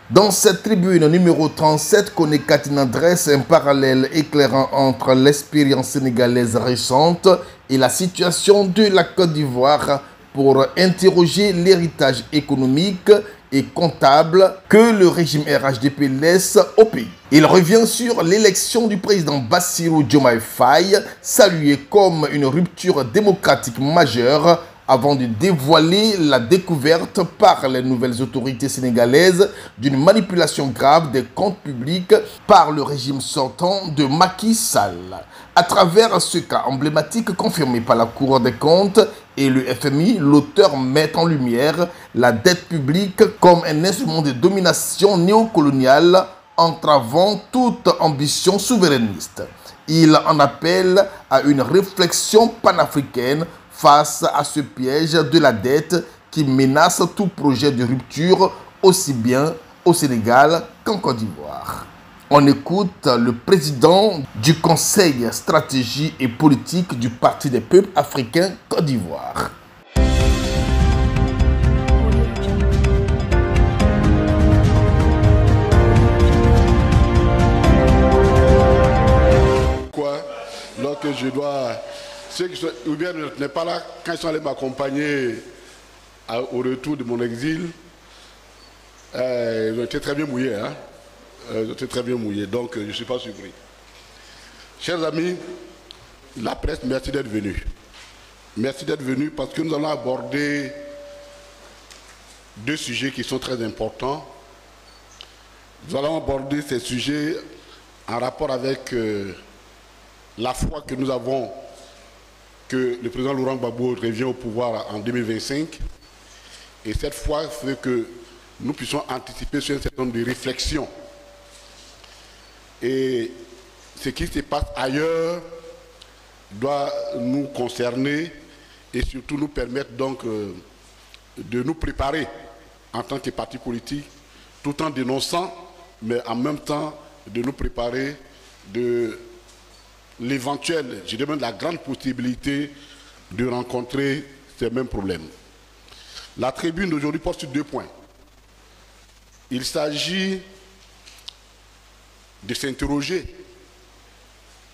Dans cette tribune numéro 37, Koné Katina dresse un parallèle éclairant entre l'expérience sénégalaise récente et la situation de la Côte d'Ivoire pour interroger l'héritage économique et comptable que le régime RHDP laisse au pays. Il revient sur l'élection du président Bassirou Diomaye Faye, saluée comme une rupture démocratique majeure, avant de dévoiler la découverte par les nouvelles autorités sénégalaises d'une manipulation grave des comptes publics par le régime sortant de Macky Sall. À travers ce cas emblématique confirmé par la Cour des comptes et le FMI, l'auteur met en lumière la dette publique comme un instrument de domination néocoloniale entravant toute ambition souverainiste. Il en appelle à une réflexion panafricaine face à ce piège de la dette qui menace tout projet de rupture aussi bien au Sénégal qu'en Côte d'Ivoire. On écoute le président du Conseil stratégie et politique du Parti des peuples africains Côte d'Ivoire. Donc je dois, ceux qui sont, ou bien n'est pas là, quand ils sont allés m'accompagner au retour de mon exil, ils ont été très bien mouillés, hein? Ils ont été très bien mouillés, donc je ne suis pas surpris. Chers amis, la presse, merci d'être venus. Merci d'être venus parce que nous allons aborder deux sujets qui sont très importants. Nous allons aborder ces sujets en rapport avec la foi que nous avons que le président Laurent Gbagbo revient au pouvoir en 2025. Et cette foi fait que nous puissions anticiper sur un certain nombre de réflexions. Et ce qui se passe ailleurs doit nous concerner et surtout nous permettre donc de nous préparer en tant que parti politique, tout en dénonçant, mais en même temps de nous préparer de l'éventuelle, je demande la grande possibilité de rencontrer ces mêmes problèmes. La tribune d'aujourd'hui porte sur deux points. Il s'agit de s'interroger.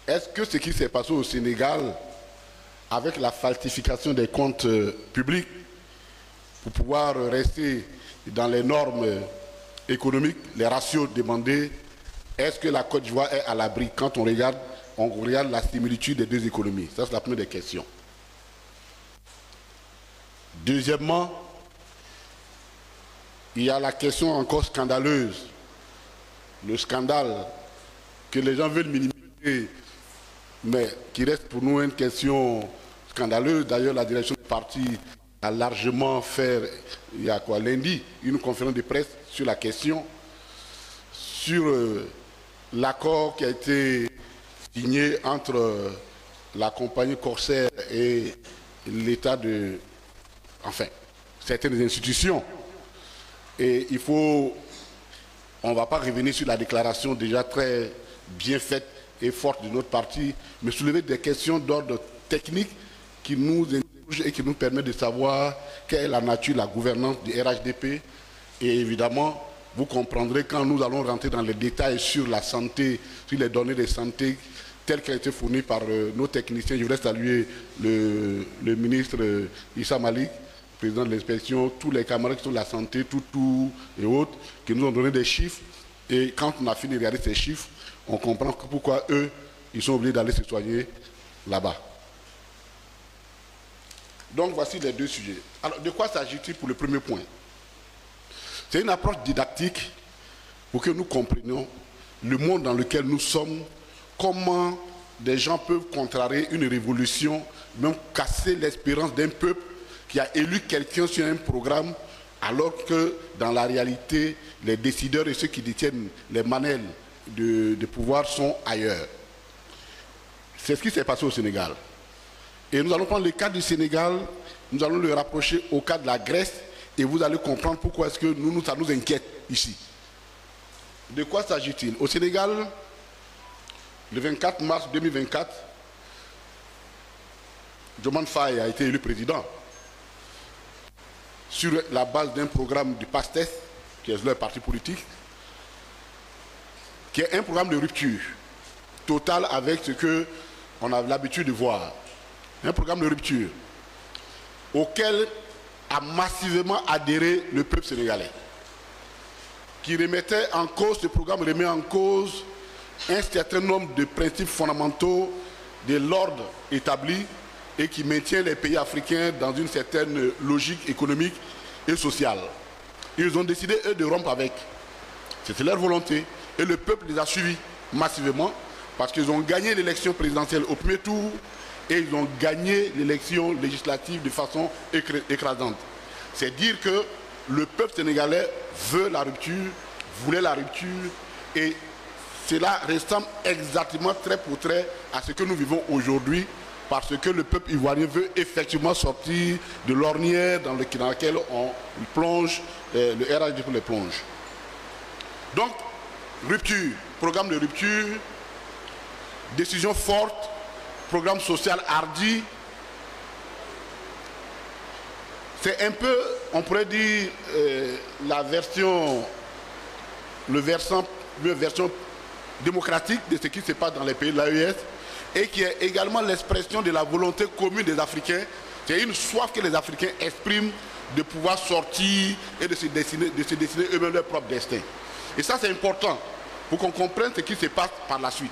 Est-ce que ce qui s'est passé au Sénégal avec la falsification des comptes publics pour pouvoir rester dans les normes économiques, les ratios demandés, est-ce que la Côte d'Ivoire est à l'abri quand on regarde la similitude des deux économies? Ça, c'est la première des questions. Deuxièmement, il y a la question encore scandaleuse, le scandale que les gens veulent minimiser, mais qui reste pour nous une question scandaleuse. D'ailleurs, la direction du parti a largement fait, il y a quoi, lundi, une conférence de presse sur la question, sur l'accord qui a été signé entre la compagnie Corsair et l'État de... Enfin, certaines institutions. Et il faut... On ne va pas revenir sur la déclaration déjà très bien faite et forte de notre parti, mais soulever des questions d'ordre technique qui nous interrogent et qui nous permettent de savoir quelle est la nature, la gouvernance du RHDP. Et évidemment, vous comprendrez quand nous allons rentrer dans les détails sur la santé, sur les données de santé telles qu'elles ont été fournies par nos techniciens. Je voudrais saluer le ministre Issa Malik, président de l'inspection, tous les camarades qui sont de la santé, tout et autres, qui nous ont donné des chiffres. Et quand on a fini de regarder ces chiffres, on comprend pourquoi eux, ils sont obligés d'aller se soigner là-bas. Donc voici les deux sujets. Alors de quoi s'agit-il pour le premier point? C'est une approche didactique pour que nous comprenions le monde dans lequel nous sommes, comment des gens peuvent contrarier une révolution, même casser l'espérance d'un peuple qui a élu quelqu'un sur un programme, alors que dans la réalité, les décideurs et ceux qui détiennent les manelles de pouvoir sont ailleurs. C'est ce qui s'est passé au Sénégal. Et nous allons prendre le cas du Sénégal, nous allons le rapprocher au cas de la Grèce, et vous allez comprendre pourquoi est-ce que ça nous inquiète ici. De quoi s'agit-il? Au Sénégal, le 24 mars 2024, Diomaye Faye a été élu président sur la base d'un programme du PASTEF qui est leur parti politique, qui est un programme de rupture totale avec ce qu'on a l'habitude de voir. Un programme de rupture auquel a massivement adhéré le peuple sénégalais, qui remettait en cause, ce programme remet en cause un certain nombre de principes fondamentaux de l'ordre établi et qui maintient les pays africains dans une certaine logique économique et sociale. Ils ont décidé, eux, de rompre avec. C'était leur volonté. Et le peuple les a suivis massivement parce qu'ils ont gagné l'élection présidentielle au premier tour et ils ont gagné l'élection législative de façon écrasante. C'est dire que le peuple sénégalais veut la rupture, voulait la rupture, et cela ressemble exactement trait pour trait à ce que nous vivons aujourd'hui, parce que le peuple ivoirien veut effectivement sortir de l'ornière dans laquelle on plonge, le RHDP les plonge. Donc, rupture, programme de rupture, décision forte, programme social hardi. C'est un peu, on pourrait dire, le version démocratique de ce qui se passe dans les pays de l'AES, et qui est également l'expression de la volonté commune des Africains. C'est une soif que les Africains expriment de pouvoir sortir et de se dessiner eux-mêmes leur propre destin. Et ça, c'est important pour qu'on comprenne ce qui se passe par la suite.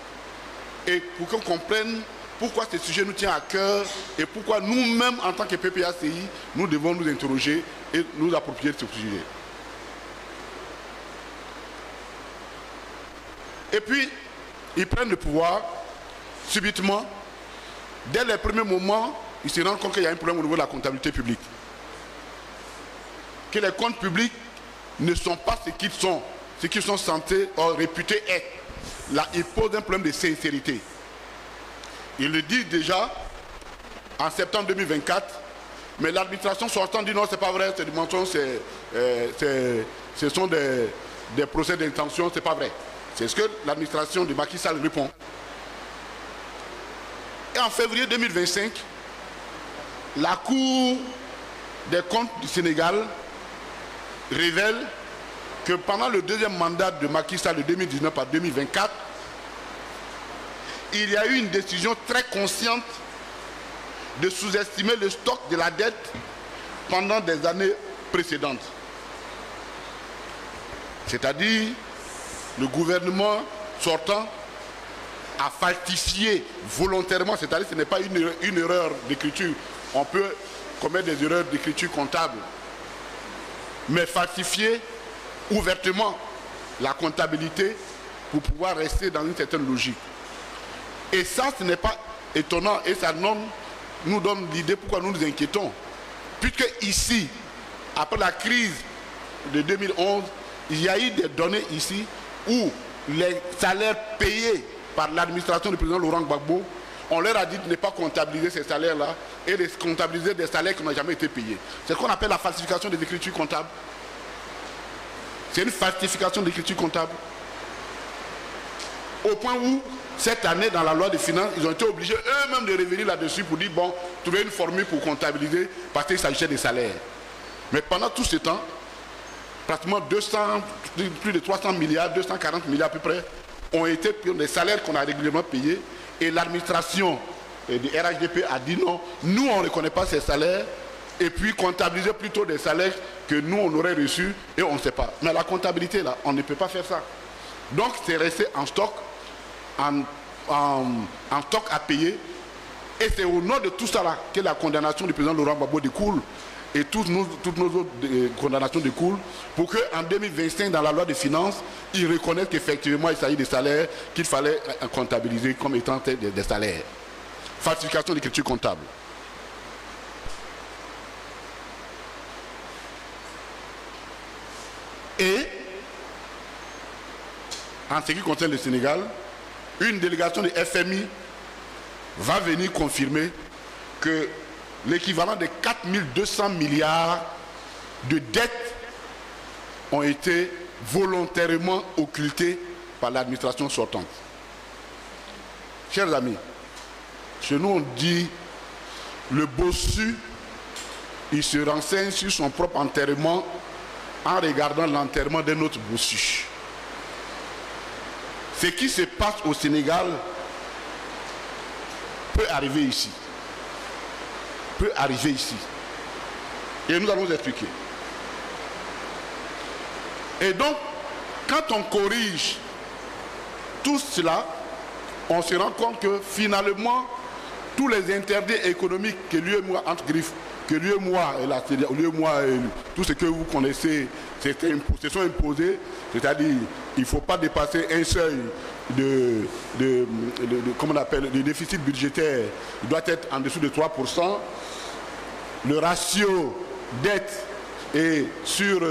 Et pour qu'on comprenne pourquoi ce sujet nous tient à cœur et pourquoi nous-mêmes, en tant que PPACI, nous devons nous interroger et nous approprier de ce sujet. Et puis, ils prennent le pouvoir subitement. Dès les premiers moments, ils se rendent compte qu'il y a un problème au niveau de la comptabilité publique. Que les comptes publics ne sont pas ce qu'ils sont censés ou réputés être. Là, ils posent un problème de sincérité. Ils le disent déjà en septembre 2024, mais l'administration sortante dit non, c'est pas vrai, c'est du mensonge, ce sont des procès d'intention, c'est pas vrai. C'est ce que l'administration de Macky Sall répond. Et en février 2025, la Cour des comptes du Sénégal révèle que pendant le deuxième mandat de Macky Sall de 2019 à 2024, il y a eu une décision très consciente de sous-estimer le stock de la dette pendant des années précédentes. C'est-à-dire, le gouvernement sortant a falsifié volontairement, c'est-à-dire ce n'est pas une erreur d'écriture. On peut commettre des erreurs d'écriture comptable, mais falsifier ouvertement la comptabilité pour pouvoir rester dans une certaine logique. Et ça, ce n'est pas étonnant et ça nous donne l'idée pourquoi nous nous inquiétons. Puisque ici, après la crise de 2011, il y a eu des données ici où les salaires payés par l'administration du président Laurent Gbagbo, on leur a dit de ne pas comptabiliser ces salaires-là et de comptabiliser des salaires qui n'ont jamais été payés. C'est ce qu'on appelle la falsification des écritures comptables. C'est une falsification d'écriture comptable. Au point où, cette année, dans la loi des finances, ils ont été obligés eux-mêmes de revenir là-dessus pour dire, bon, trouver une formule pour comptabiliser parce qu'il s'agissait des salaires. Mais pendant tout ce temps, pratiquement plus de 300 milliards, 240 milliards à peu près, ont été des salaires qu'on a régulièrement payés. Et l'administration du RHDP a dit non, nous on ne reconnaît pas ces salaires, et puis comptabiliser plutôt des salaires que nous on aurait reçus et on ne sait pas. Mais la comptabilité là, on ne peut pas faire ça. Donc c'est resté en stock, en stock à payer. Et c'est au nom de tout ça là que la condamnation du président Laurent Gbagbo découle. Et toutes nos autres condamnations découlent pour qu'en 2025, dans la loi des finances, ils reconnaissent qu'effectivement il s'agit des salaires qu'il fallait comptabiliser comme étant des salaires. Falsification d'écriture comptable. Et, en ce qui concerne le Sénégal, une délégation du FMI va venir confirmer que l'équivalent de 4200 milliards de dettes ont été volontairement occultés par l'administration sortante. Chers amis, chez nous on dit le bossu, il se renseigne sur son propre enterrement en regardant l'enterrement d'un autre bossu. Ce qui se passe au Sénégal peut arriver ici. Peut arriver ici. Et nous allons vous expliquer. Et donc, quand on corrige tout cela, on se rend compte que finalement, tous les interdits économiques que l'UEMOA, entre griffes, que l'UEMOA et tout ce que vous connaissez, se sont imposés, c'est-à-dire il ne faut pas dépasser un seuil comment on appelle, de déficit budgétaire, il doit être en dessous de 3%. Le ratio dette et sur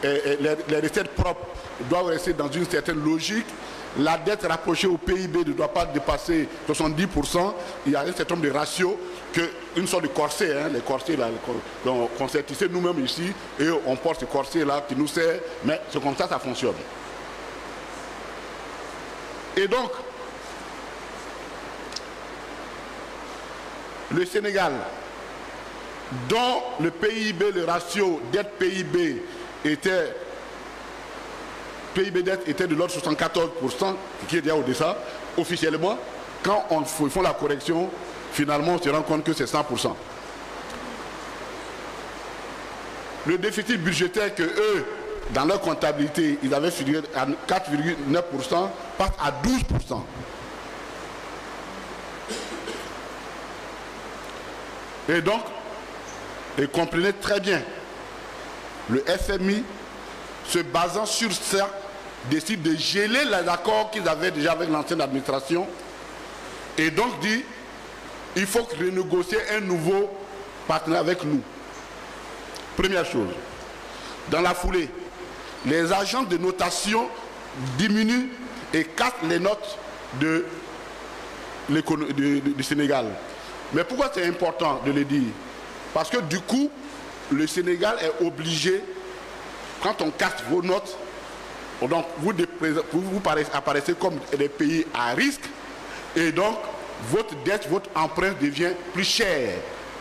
les recettes propres doivent rester dans une certaine logique. La dette rapprochée au PIB ne doit pas dépasser 70%. Il y a un certain nombre de ratios, une sorte de corset, hein, les corsets là, qu'on s'est tissé nous-mêmes ici, et on porte ce corset là qui nous sert, mais c'est comme ça fonctionne. Et donc, le Sénégal, dont le PIB, le ratio dette-PIB était dette était de l'ordre de 74%, qui est déjà au-dessus, officiellement, quand ils font la correction, finalement on se rend compte que c'est 100%. Le déficit budgétaire que eux, dans leur comptabilité, ils avaient figuré à 4,9%, passe à 12%. Et donc, et comprenez très bien, le FMI, se basant sur ça, décide de geler les accords qu'ils avaient déjà avec l'ancienne administration et donc dit il faut renégocier un nouveau partenaire avec nous. Première chose. Dans la foulée, les agences de notation diminuent et cassent les notes du Sénégal. Mais pourquoi c'est important de le dire? Parce que du coup, le Sénégal est obligé, quand on casse vos notes, donc vous apparaissez comme des pays à risque, et donc votre dette, votre emprunt devient plus cher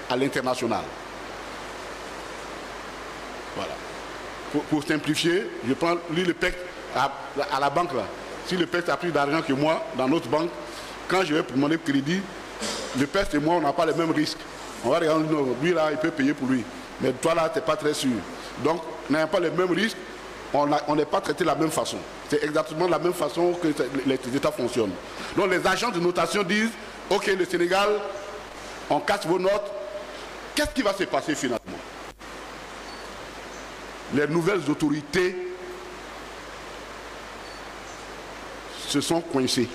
à l'international. Voilà. Pour simplifier, je prends lui le PEC à la banque là. Si le PEC a plus d'argent que moi dans notre banque, quand je vais demander crédit, le PEC et moi on n'a pas les mêmes risques. On va regarder, lui là il peut payer pour lui, mais toi là tu n'es pas très sûr. Donc on n'a pas les mêmes risques, on n'est pas traité de la même façon. C'est exactement la même façon que les États fonctionnent. Donc les agents de notation disent, ok le Sénégal, on casse vos notes, qu'est-ce qui va se passer finalement? Les nouvelles autorités se sont coincées.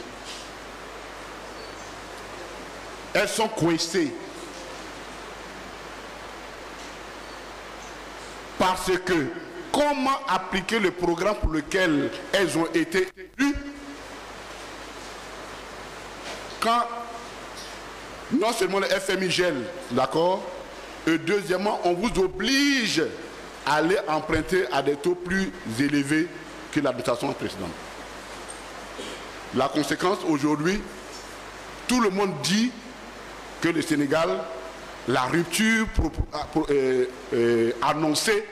Elles sont coincées parce que comment appliquer le programme pour lequel elles ont été élues quand non seulement le FMI gèle, d'accord, et deuxièmement on vous oblige à aller emprunter à des taux plus élevés que la dotation précédente. La conséquence aujourd'hui, tout le monde dit que le Sénégal, la rupture annoncée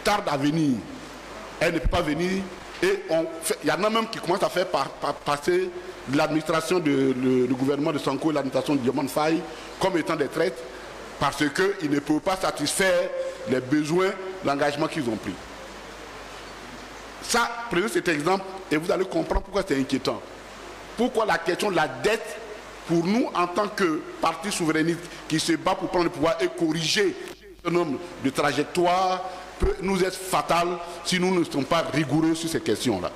tarde à venir. Elle ne peut pas venir et il y en a même qui commencent à faire passer l'administration du gouvernement de Sonko et l'administration de Diomaye Faye comme étant des traites parce qu'ils ne peuvent pas satisfaire les besoins, l'engagement qu'ils ont pris. Ça, prenez cet exemple et vous allez comprendre pourquoi c'est inquiétant. Pourquoi la question de la dette, pour nous en tant que parti souverainiste qui se bat pour prendre le pouvoir et corriger ce nombre de trajectoires, peut nous être fatal si nous ne sommes pas rigoureux sur ces questions-là.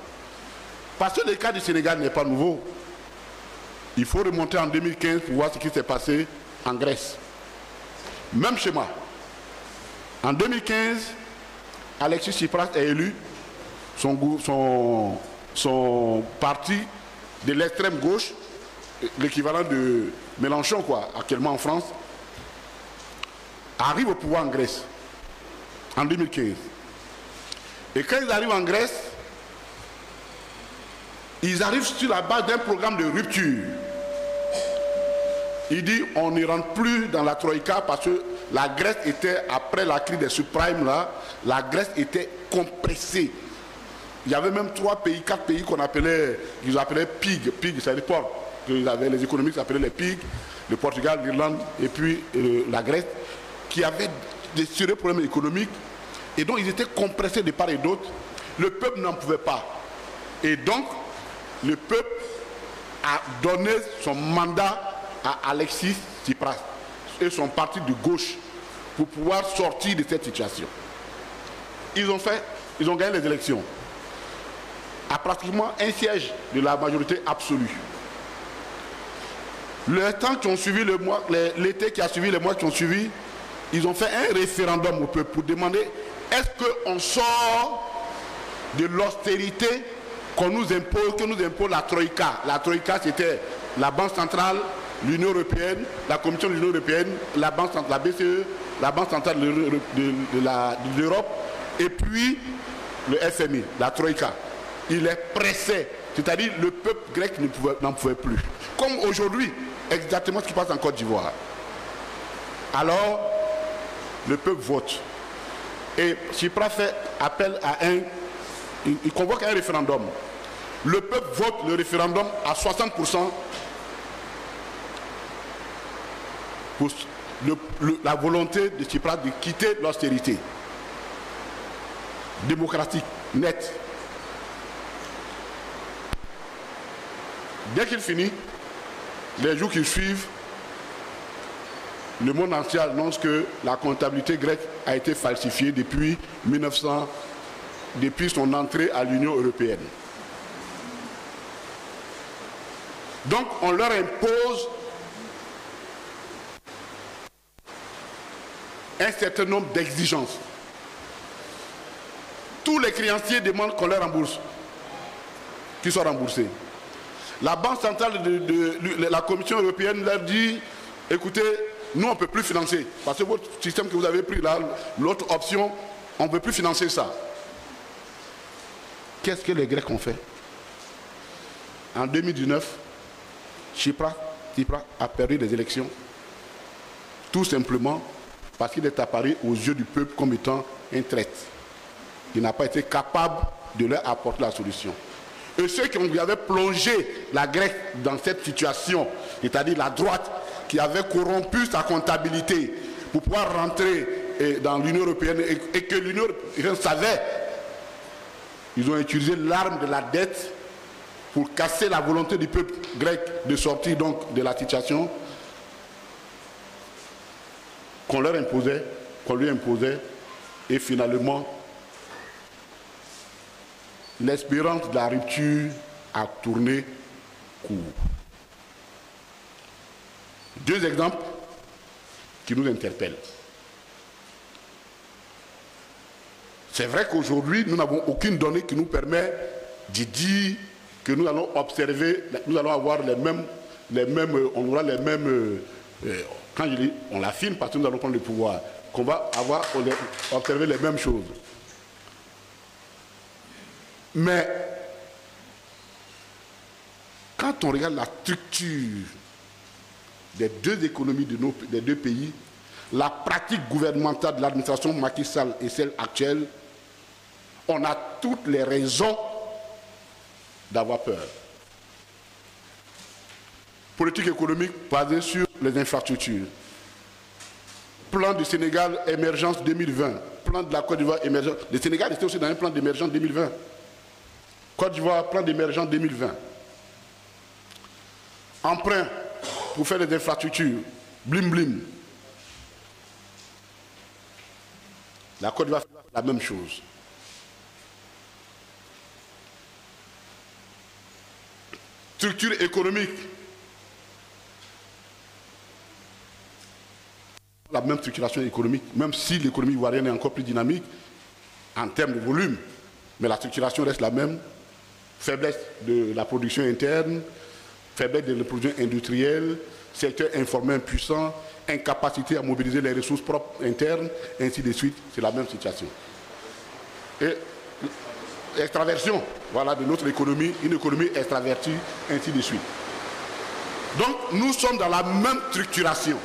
Parce que le cas du Sénégal n'est pas nouveau. Il faut remonter en 2015 pour voir ce qui s'est passé en Grèce. Même schéma. En 2015, Alexis Tsipras est élu, son parti de l'extrême gauche, l'équivalent de Mélenchon, quoi, actuellement en France, arrive au pouvoir en Grèce, en 2015. Et quand ils arrivent en Grèce, ils arrivent sur la base d'un programme de rupture. Il dit, on ne rentre plus dans la Troïka parce que la Grèce était, après la crise des subprimes, là, la Grèce était compressée. Il y avait même 3 pays, 4 pays qu'on appelait, ils appelaient PIG. PIG, c'est les ports. Les économistes appelaient les PIG, le Portugal, l'Irlande et puis la Grèce, qui avaient des sérieux problèmes économiques. Et donc, ils étaient compressés de part et d'autre. Le peuple n'en pouvait pas. Et donc, le peuple a donné son mandat à Alexis Tsipras et son parti de gauche pour pouvoir sortir de cette situation. Ils ont gagné les élections à pratiquement un siège de la majorité absolue. Le temps qui ont suivi l'été qui a suivi, les mois qui ont suivi, ils ont fait un référendum au peuple pour demander est-ce qu'on sort de l'austérité qu'on nous impose, que nous impose la Troïka. La Troïka, c'était la Banque centrale, l'Union européenne, la Commission de l'Union européenne, la BCE, la Banque centrale de l'Europe, et puis le FMI, la Troïka. Il est pressé, c'est-à-dire le peuple grec n'en pouvait plus. Comme aujourd'hui, exactement ce qui passe en Côte d'Ivoire. Alors, le peuple vote. Et Tsipras fait appel à il convoque un référendum. Le peuple vote le référendum à 60% pour la volonté de Tsipras de quitter l'austérité. Démocratique, nette. Dès qu'il finit, les jours qui suivent, le monde entier annonce que la comptabilité grecque a été falsifiée depuis 1900, depuis son entrée à l'Union européenne. Donc on leur impose un certain nombre d'exigences. Tous les créanciers demandent qu'on leur rembourse, qu'ils soient remboursés. La Banque centrale de la Commission européenne leur dit, écoutez, nous on ne peut plus financer, parce que votre système que vous avez pris là, l'autre option, on ne peut plus financer ça. Qu'est-ce que les Grecs ont fait? En 2019, Tsipras a perdu les élections, tout simplement parce qu'il est apparu aux yeux du peuple comme étant un traître. Il n'a pas été capable de leur apporter la solution. Et ceux qui avaient plongé la Grèce dans cette situation, c'est-à-dire la droite, qui avait corrompu sa comptabilité pour pouvoir rentrer dans l'Union européenne et que l'Union européenne savait, ils ont utilisé l'arme de la dette pour casser la volonté du peuple grec de sortir donc de la situation qu'on leur imposait, qu'on lui imposait, et finalement l'espérance de la rupture a tourné court. 2 exemples qui nous interpellent. C'est vrai qu'aujourd'hui, nous n'avons aucune donnée qui nous permet de dire que nous allons observer, nous allons avoir on aura les mêmes, quand je dis, on l'affirme parce que nous allons prendre le pouvoir, qu'on va observer les mêmes choses. Mais quand on regarde la structure des 2 économies des 2 pays, la pratique gouvernementale de l'administration Macky Sall et celle actuelle, on a toutes les raisons d'avoir peur. Politique économique basée sur les infrastructures. Plan du Sénégal émergence 2020. Plan de la Côte d'Ivoire émergence. Le Sénégal était aussi dans un plan d'émergence 2020. Côte d'Ivoire, plan d'émergence 2020. Emprunt pour faire des infrastructures. Blim blim. La Côte d'Ivoire fait la même chose. Structure économique. La même structuration économique, même si l'économie ivoirienne est encore plus dynamique en termes de volume, mais la structuration reste la même. Faiblesse de la production interne, faiblesse de la production industrielle, secteur informel puissant, incapacité à mobiliser les ressources propres internes, ainsi de suite, c'est la même situation. Et l'extraversion, voilà, de notre économie, une économie extravertie, ainsi de suite. Donc, nous sommes dans la même structuration.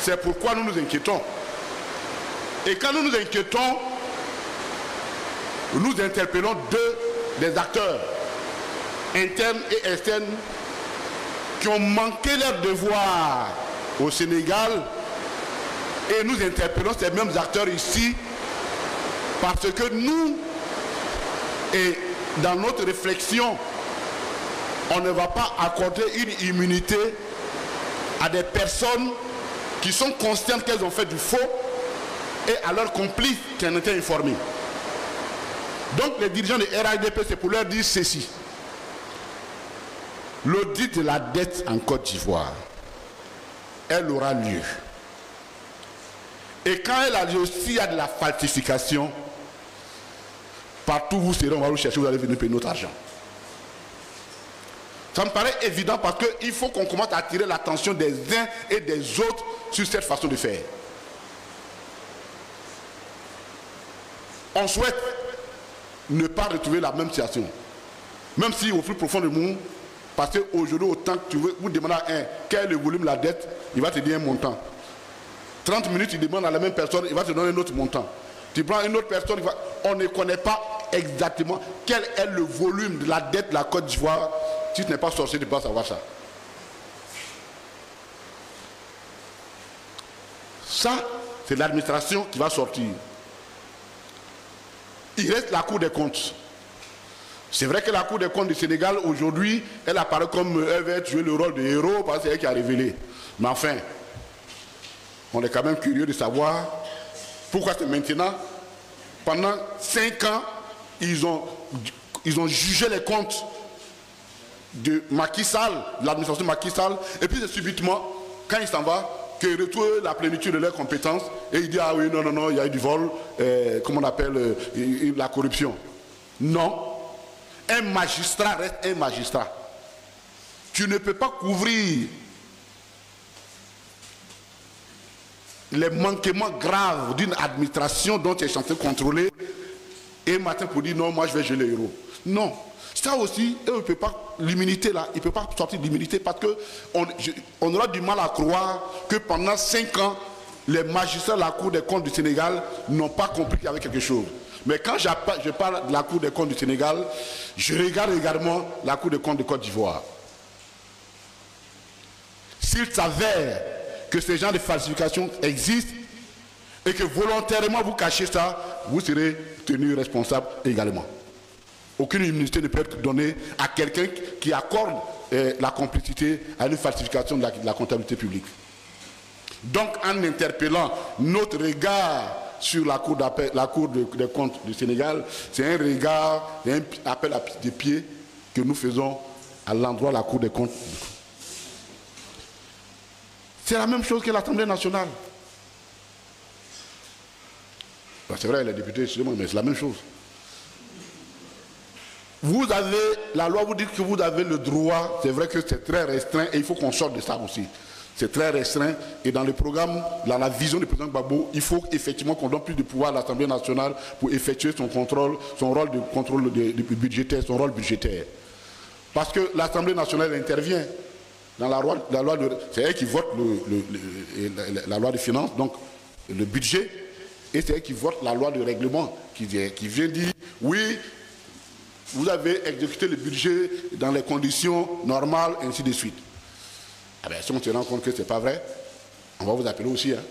C'est pourquoi nous nous inquiétons. Et quand nous nous inquiétons, nous interpellons des acteurs internes et externes qui ont manqué leur devoir au Sénégal, et nous interpellons ces mêmes acteurs ici parce que nous, et dans notre réflexion, on ne va pas accorder une immunité à des personnes qui sont conscientes qu'elles ont fait du faux et à leurs complices qui en étaient informés. Donc les dirigeants de RADP, c'est pour leur dire ceci. L'audit de la dette en Côte d'Ivoire, elle aura lieu. Et quand elle a lieu, s'il y a de la falsification, partout où vous serez, on va vous chercher, vous allez venir payer notre argent. Ça me paraît évident parce qu'il faut qu'on commence à attirer l'attention des uns et des autres sur cette façon de faire. On souhaite ne pas retrouver la même situation. Même si au plus profond du monde, parce qu'aujourd'hui, autant que tu veux, vous demandez à un quel est le volume de la dette, il va te dire un montant. 30 minutes, il demande à la même personne, il va te donner un autre montant. Tu prends une autre personne, on ne connaît pas exactement quel est le volume de la dette de la Côte d'Ivoire. Si tu n'es pas sorcier, tu ne peux pas savoir ça. Ça, c'est l'administration qui va sortir. Il reste la Cour des comptes. C'est vrai que la Cour des comptes du Sénégal, aujourd'hui, elle apparaît comme elle va jouer le rôle de héros parce que c'est elle qui a révélé. Mais enfin, on est quand même curieux de savoir pourquoi c'est maintenant. Pendant 5 ans, ils ont jugé les comptes de Macky Sall, de l'administration Macky Sall, et puis subitement, quand il s'en va, qu'ils retrouvent la plénitude de leurs compétences, et il dit, ah oui, non, il y a eu du vol, comment on appelle, la corruption. Non. Un magistrat reste un magistrat. Tu ne peux pas couvrir les manquements graves d'une administration dont tu es censé contrôler et matin pour dire non, moi je vais jouer le héros. Non. Ça aussi, on ne peut pas, l'immunité là, il ne peut pas sortir de l'immunité parce qu'on aura du mal à croire que pendant 5 ans, les magistrats de la Cour des comptes du Sénégal n'ont pas compris qu'il y avait quelque chose. Mais quand je parle de la Cour des comptes du Sénégal, je regarde également la Cour des comptes de Côte d'Ivoire. S'il s'avère que ces genres de falsifications existent et que volontairement vous cachez ça, vous serez tenu responsable également. Aucune immunité ne peut être donnée à quelqu'un qui accorde la complicité à une falsification de la comptabilité publique. Donc en interpellant notre regard sur la Cour des comptes du Sénégal, c'est un regard, un appel à des pieds que nous faisons à l'endroit de la Cour des comptes. C'est la même chose que l'Assemblée nationale. C'est vrai, les députés, excusez-moi, mais c'est la même chose. Vous avez, la loi vous dit que vous avez le droit, c'est vrai que c'est très restreint et il faut qu'on sorte de ça aussi. C'est très restreint et dans le programme, dans la vision du président Gbagbo, il faut effectivement qu'on donne plus de pouvoir à l'Assemblée nationale pour effectuer son contrôle, son rôle de contrôle budgétaire, son rôle budgétaire. Parce que l'Assemblée nationale intervient dans la loi de... C'est elle qui vote la loi de finances, donc le budget, et c'est elle qui vote la loi de règlement, qui vient dire, oui, vous avez exécuté le budget dans les conditions normales, ainsi de suite. Ah ben, si on se rend compte que ce n'est pas vrai, on va vous appeler aussi. Hein.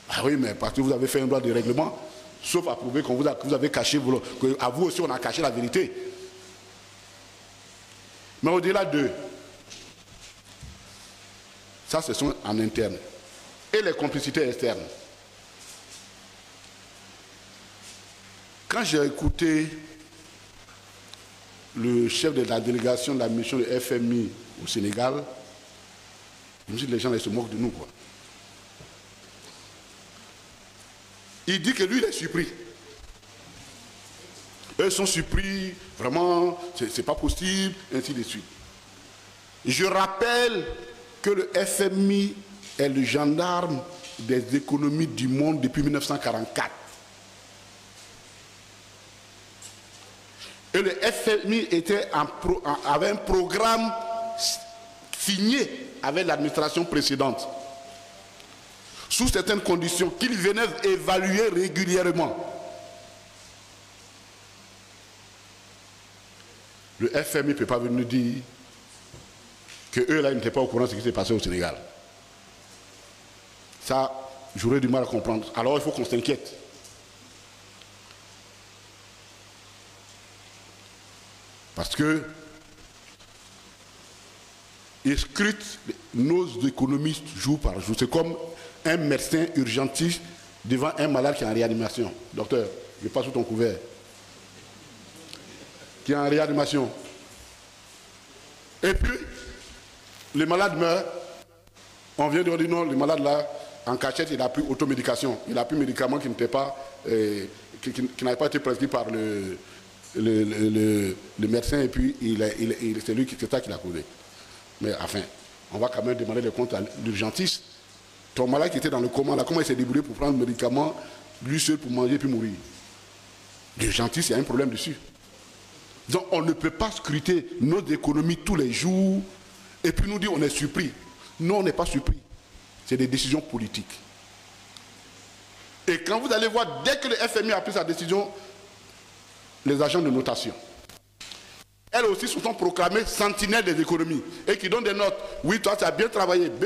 Ah oui, mais parce que vous avez fait un droit de règlement, sauf à prouver que vous avez caché, qu'à vous aussi on a caché la vérité. Mais au-delà de ça, ce sont en interne. Et les complicités externes. Quand j'ai écouté le chef de la délégation de la mission de FMI au Sénégal, je me suis dit, les gens ils se moquent de nous, quoi. Il dit que lui, il est surpris. Eux sont surpris, vraiment, c'est pas possible, ainsi de suite. Je rappelle que le FMI est le gendarme des économies du monde depuis 1944. Et le FMI avait un programme signé avec l'administration précédente. sous certaines conditions, qu'ils venaient évaluer régulièrement. Le FMI ne peut pas venir nous dire qu'eux, là, ils n'étaient pas au courant de ce qui s'est passé au Sénégal. Ça, j'aurais du mal à comprendre. Alors, il faut qu'on s'inquiète. Parce que ils scrutent nos économistes jour par jour. C'est comme un médecin urgentiste devant un malade qui est en réanimation. Docteur, je passe sous ton couvert. Qui est en réanimation. Et puis, le malade meurt. On vient de dire non, le malade là, en cachette, il n'a plus automédication. Il n'a plus de médicaments qui n'étaient pas, qui n'avaient pas été prescrits par le médecin, et puis c'est lui qui l'a causé. Mais enfin, on va quand même demander des comptes à l'urgentiste. Ton malade qui était dans le coma, là, comment il s'est débrouillé pour prendre le médicament, lui seul pour manger et puis mourir? L'urgentiste, il y a un problème dessus. Donc on ne peut pas scruter nos économies tous les jours et puis nous dire on est surpris. Non, on n'est pas surpris. C'est des décisions politiques. Et quand vous allez voir, dès que le FMI a pris sa décision, les agents de notation, elles aussi se sont proclamées sentinelles des économies et qui donnent des notes. Oui, toi, tu as bien travaillé, B+,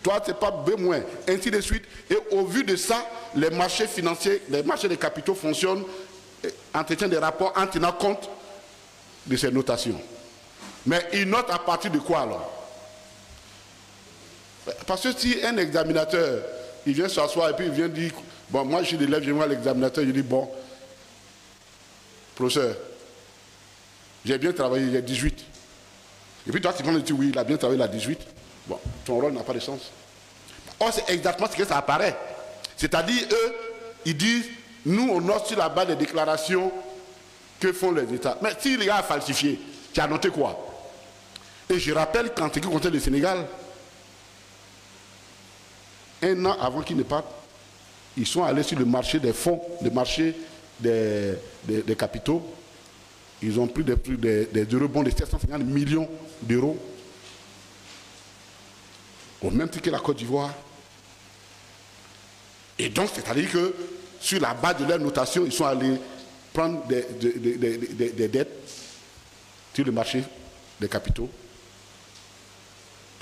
toi, c'est pas B-, ainsi de suite. Et au vu de ça, les marchés financiers, les marchés des capitaux fonctionnent, entretiennent des rapports en tenant compte de ces notations. Mais ils notent à partir de quoi alors? Parce que si un examinateur, il vient s'asseoir et puis il vient dire, bon, moi je suis l'élève, je vois l'examinateur, je dis, bon, professeur, j'ai bien travaillé, j'ai 18. Et puis toi, tu vas dire, oui, il a bien travaillé, il a 18. Bon, ton rôle n'a pas de sens. Or, c'est exactement ce que ça apparaît. C'est-à-dire, eux, ils disent, nous, on note sur la base des déclarations que font les États. Mais si les gars a falsifié, tu as noté quoi? Et je rappelle qu'en ce qui concerne le Sénégal, un an avant qu'ils ne partent, ils sont allés sur le marché des fonds, le marché des capitaux. Ils ont pris des eurobonds de 750 millions d'euros, au même titre que la Côte d'Ivoire. Et donc, c'est-à-dire que sur la base de leur notation, ils sont allés prendre des dettes sur le marché des capitaux.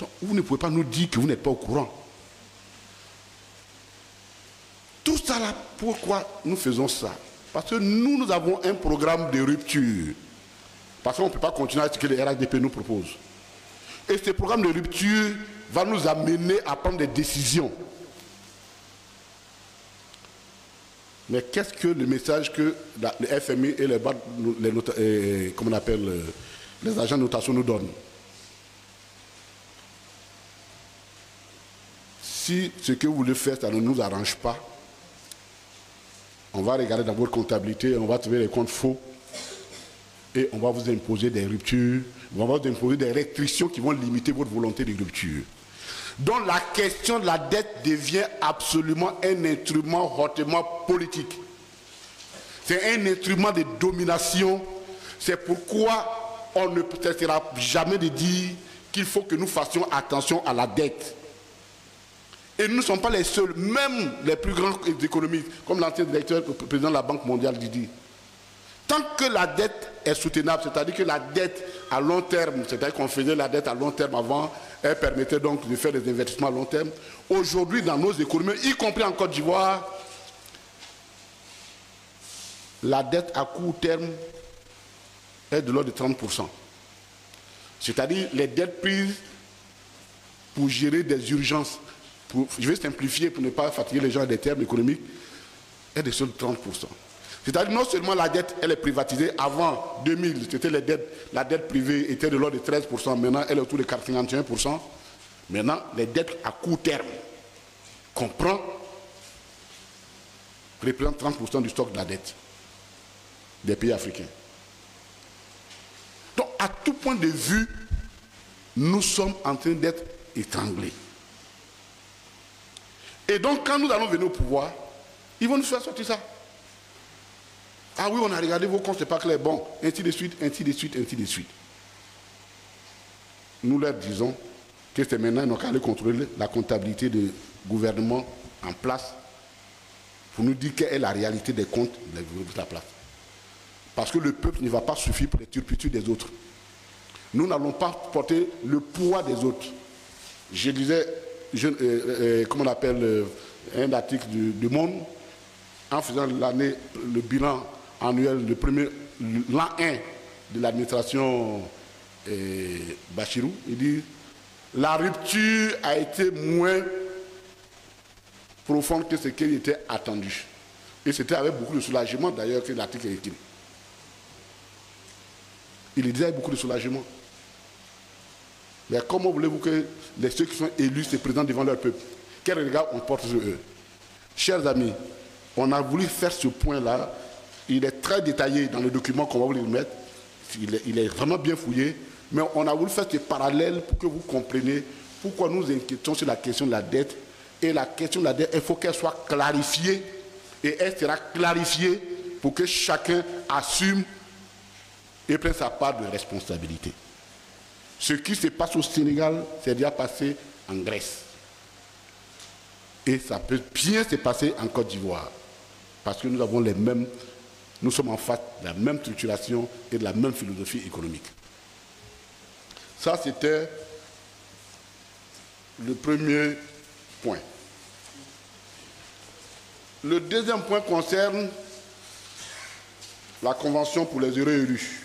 Donc, vous ne pouvez pas nous dire que vous n'êtes pas au courant. Tout ça là, pourquoi nous faisons ça? Parce que nous avons un programme de rupture. Parce qu'on ne peut pas continuer à ce que le RHDP nous propose. Et ce programme de rupture va nous amener à prendre des décisions. Mais qu'est-ce que le message que le FMI et les agents de notation nous donnent? Si ce que vous voulez faire, ça ne nous arrange pas, on va regarder dans votre comptabilité, on va trouver les comptes faux et on va vous imposer des ruptures, on va vous imposer des restrictions qui vont limiter votre volonté de rupture. Donc la question de la dette devient absolument un instrument hautement politique. C'est un instrument de domination. C'est pourquoi on ne cessera jamais de dire qu'il faut que nous fassions attention à la dette. Et nous ne sommes pas les seuls, même les plus grands économistes, comme l'ancien directeur, le président de la Banque mondiale dit. Tant que la dette est soutenable, c'est-à-dire que la dette à long terme, c'est-à-dire qu'on faisait la dette à long terme avant, elle permettait donc de faire des investissements à long terme. Aujourd'hui, dans nos économies, y compris en Côte d'Ivoire, la dette à court terme est de l'ordre de 30%. C'est-à-dire les dettes prises pour gérer des urgences. Je vais simplifier pour ne pas fatiguer les gens des termes économiques, est de seulement 30%. C'est-à-dire non seulement la dette, elle est privatisée. Avant 2000, c'était la dette privée était de l'ordre de 13%. Maintenant, elle est autour de 51%. Maintenant, les dettes à court terme qu'on prend représentent 30% du stock de la dette des pays africains. Donc, à tout point de vue, nous sommes en train d'être étranglés. Et donc, quand nous allons venir au pouvoir, ils vont nous faire sortir ça. Ah oui, on a regardé vos comptes, c'est pas clair. Bon, ainsi de suite, ainsi de suite, ainsi de suite. Nous leur disons que c'est maintenant, ils n'ont qu'à aller contrôler la comptabilité du gouvernement en place pour nous dire quelle est la réalité des comptes de la place. Parce que le peuple ne va pas suffire pour les turpitudes des autres. Nous n'allons pas porter le poids des autres. Je disais, comment on appelle, un article du Monde, en faisant l'année, le bilan annuel, l'an 1 de l'administration Bachirou, il dit la rupture a été moins profonde que ce qui était attendu. Et c'était avec beaucoup de soulagement d'ailleurs que l'article est écrit. Il le disait avec beaucoup de soulagement. Mais comment voulez-vous que ceux qui sont élus se présentent devant leur peuple? Quel regard on porte sur eux? Chers amis, on a voulu faire ce point-là. Il est très détaillé dans le document qu'on va vous le mettre. Il est vraiment bien fouillé. Mais on a voulu faire ce parallèle pour que vous compreniez pourquoi nous inquiétons sur la question de la dette. Et la question de la dette, il faut qu'elle soit clarifiée. Et elle sera clarifiée pour que chacun assume et prenne sa part de responsabilité. Ce qui se passe au Sénégal, c'est déjà passé en Grèce. Et ça peut bien se passer en Côte d'Ivoire. Parce que nous avons les mêmes, nous sommes en face de la même structuration et de la même philosophie économique. Ça, c'était le premier point. Le deuxième point concerne la Convention pour les heureux élus.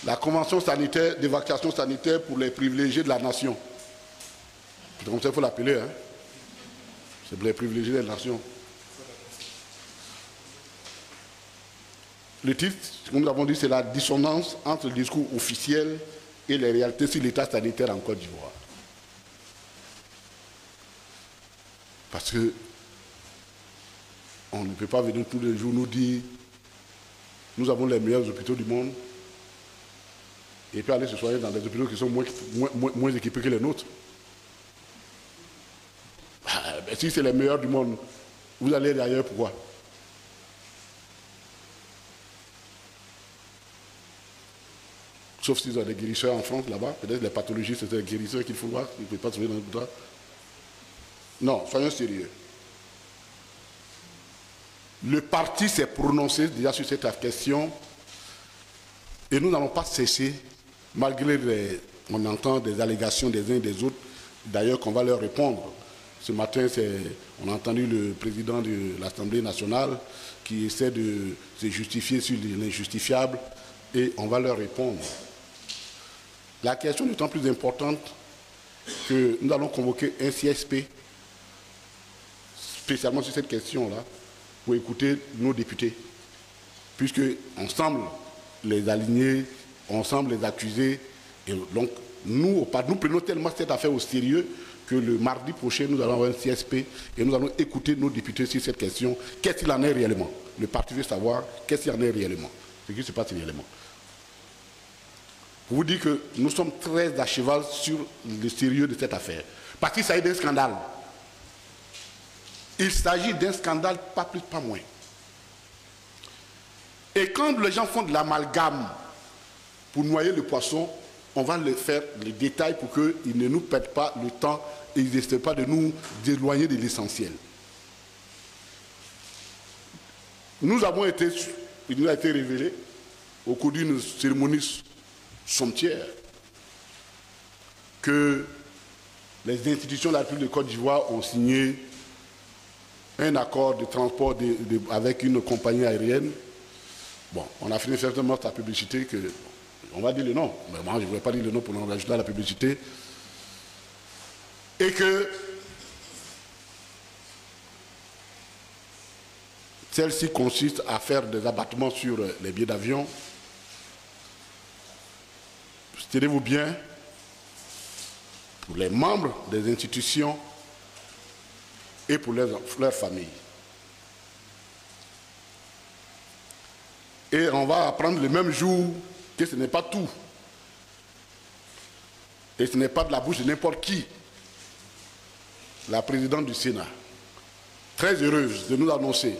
La convention sanitaire, d'évacuation sanitaire pour les privilégiés de la nation. C'est comme ça qu'il faut l'appeler. Hein? C'est pour les privilégiés de la nation. Le titre, comme nous avons dit, c'est la dissonance entre le discours officiel et les réalités sur l'état sanitaire en Côte d'Ivoire. Parce que on ne peut pas venir tous les jours nous dire nous avons les meilleurs hôpitaux du monde et puis aller se soigner dans des hôpitaux qui sont moins équipés que les nôtres. Si c'est les meilleurs du monde, vous allez ailleurs, pourquoi? Sauf s'ils ont des guérisseurs en France, là-bas. Peut-être les pathologies, c'est des guérisseurs qu'il faut voir. Ils ne peuvent pas trouver dans le bouton. Non, soyons sérieux. Le parti s'est prononcé déjà sur cette question et nous n'allons pas cesser, malgré on entend des allégations des uns et des autres, d'ailleurs qu'on va leur répondre. Ce matin, on a entendu le président de l'Assemblée nationale qui essaie de se justifier sur l'injustifiable et on va leur répondre. La question est d'autant plus importante que nous allons convoquer un CSP spécialement sur cette question-là pour écouter nos députés, puisque ensemble les aligner, ensemble les accuser, et donc nous prenons tellement cette affaire au sérieux que le mardi prochain, nous allons avoir un CSP et nous allons écouter nos députés sur cette question. Qu'est-ce qu'il en est réellement? Le parti veut savoir qu'est-ce qu'il en est réellement, ce qui se passe réellement. Je vous dis que nous sommes très à cheval sur le sérieux de cette affaire. Parce qu'il s'agit d'un scandale. Il s'agit d'un scandale, pas plus, pas moins. Et quand les gens font de l'amalgame pour noyer le poisson, on va leur faire les détails pour qu'ils ne nous perdent pas le temps et ils n'essaient pas de nous éloigner de l'essentiel. Il nous a été révélé au cours d'une cérémonie somptuaire que les institutions de la République de Côte d'Ivoire ont signé un accord de transport avec une compagnie aérienne. Bon, on a fini certainement sa publicité que, on va dire le nom, mais moi je ne voulais pas dire le nom pour en rajouter à la publicité, et que celle-ci consiste à faire des abattements sur les billets d'avion. Tenez-vous bien, pour les membres des institutions et pour leurs familles. Et on va apprendre le même jour que ce n'est pas tout. Et ce n'est pas de la bouche de n'importe qui. La présidente du Sénat, très heureuse de nous annoncer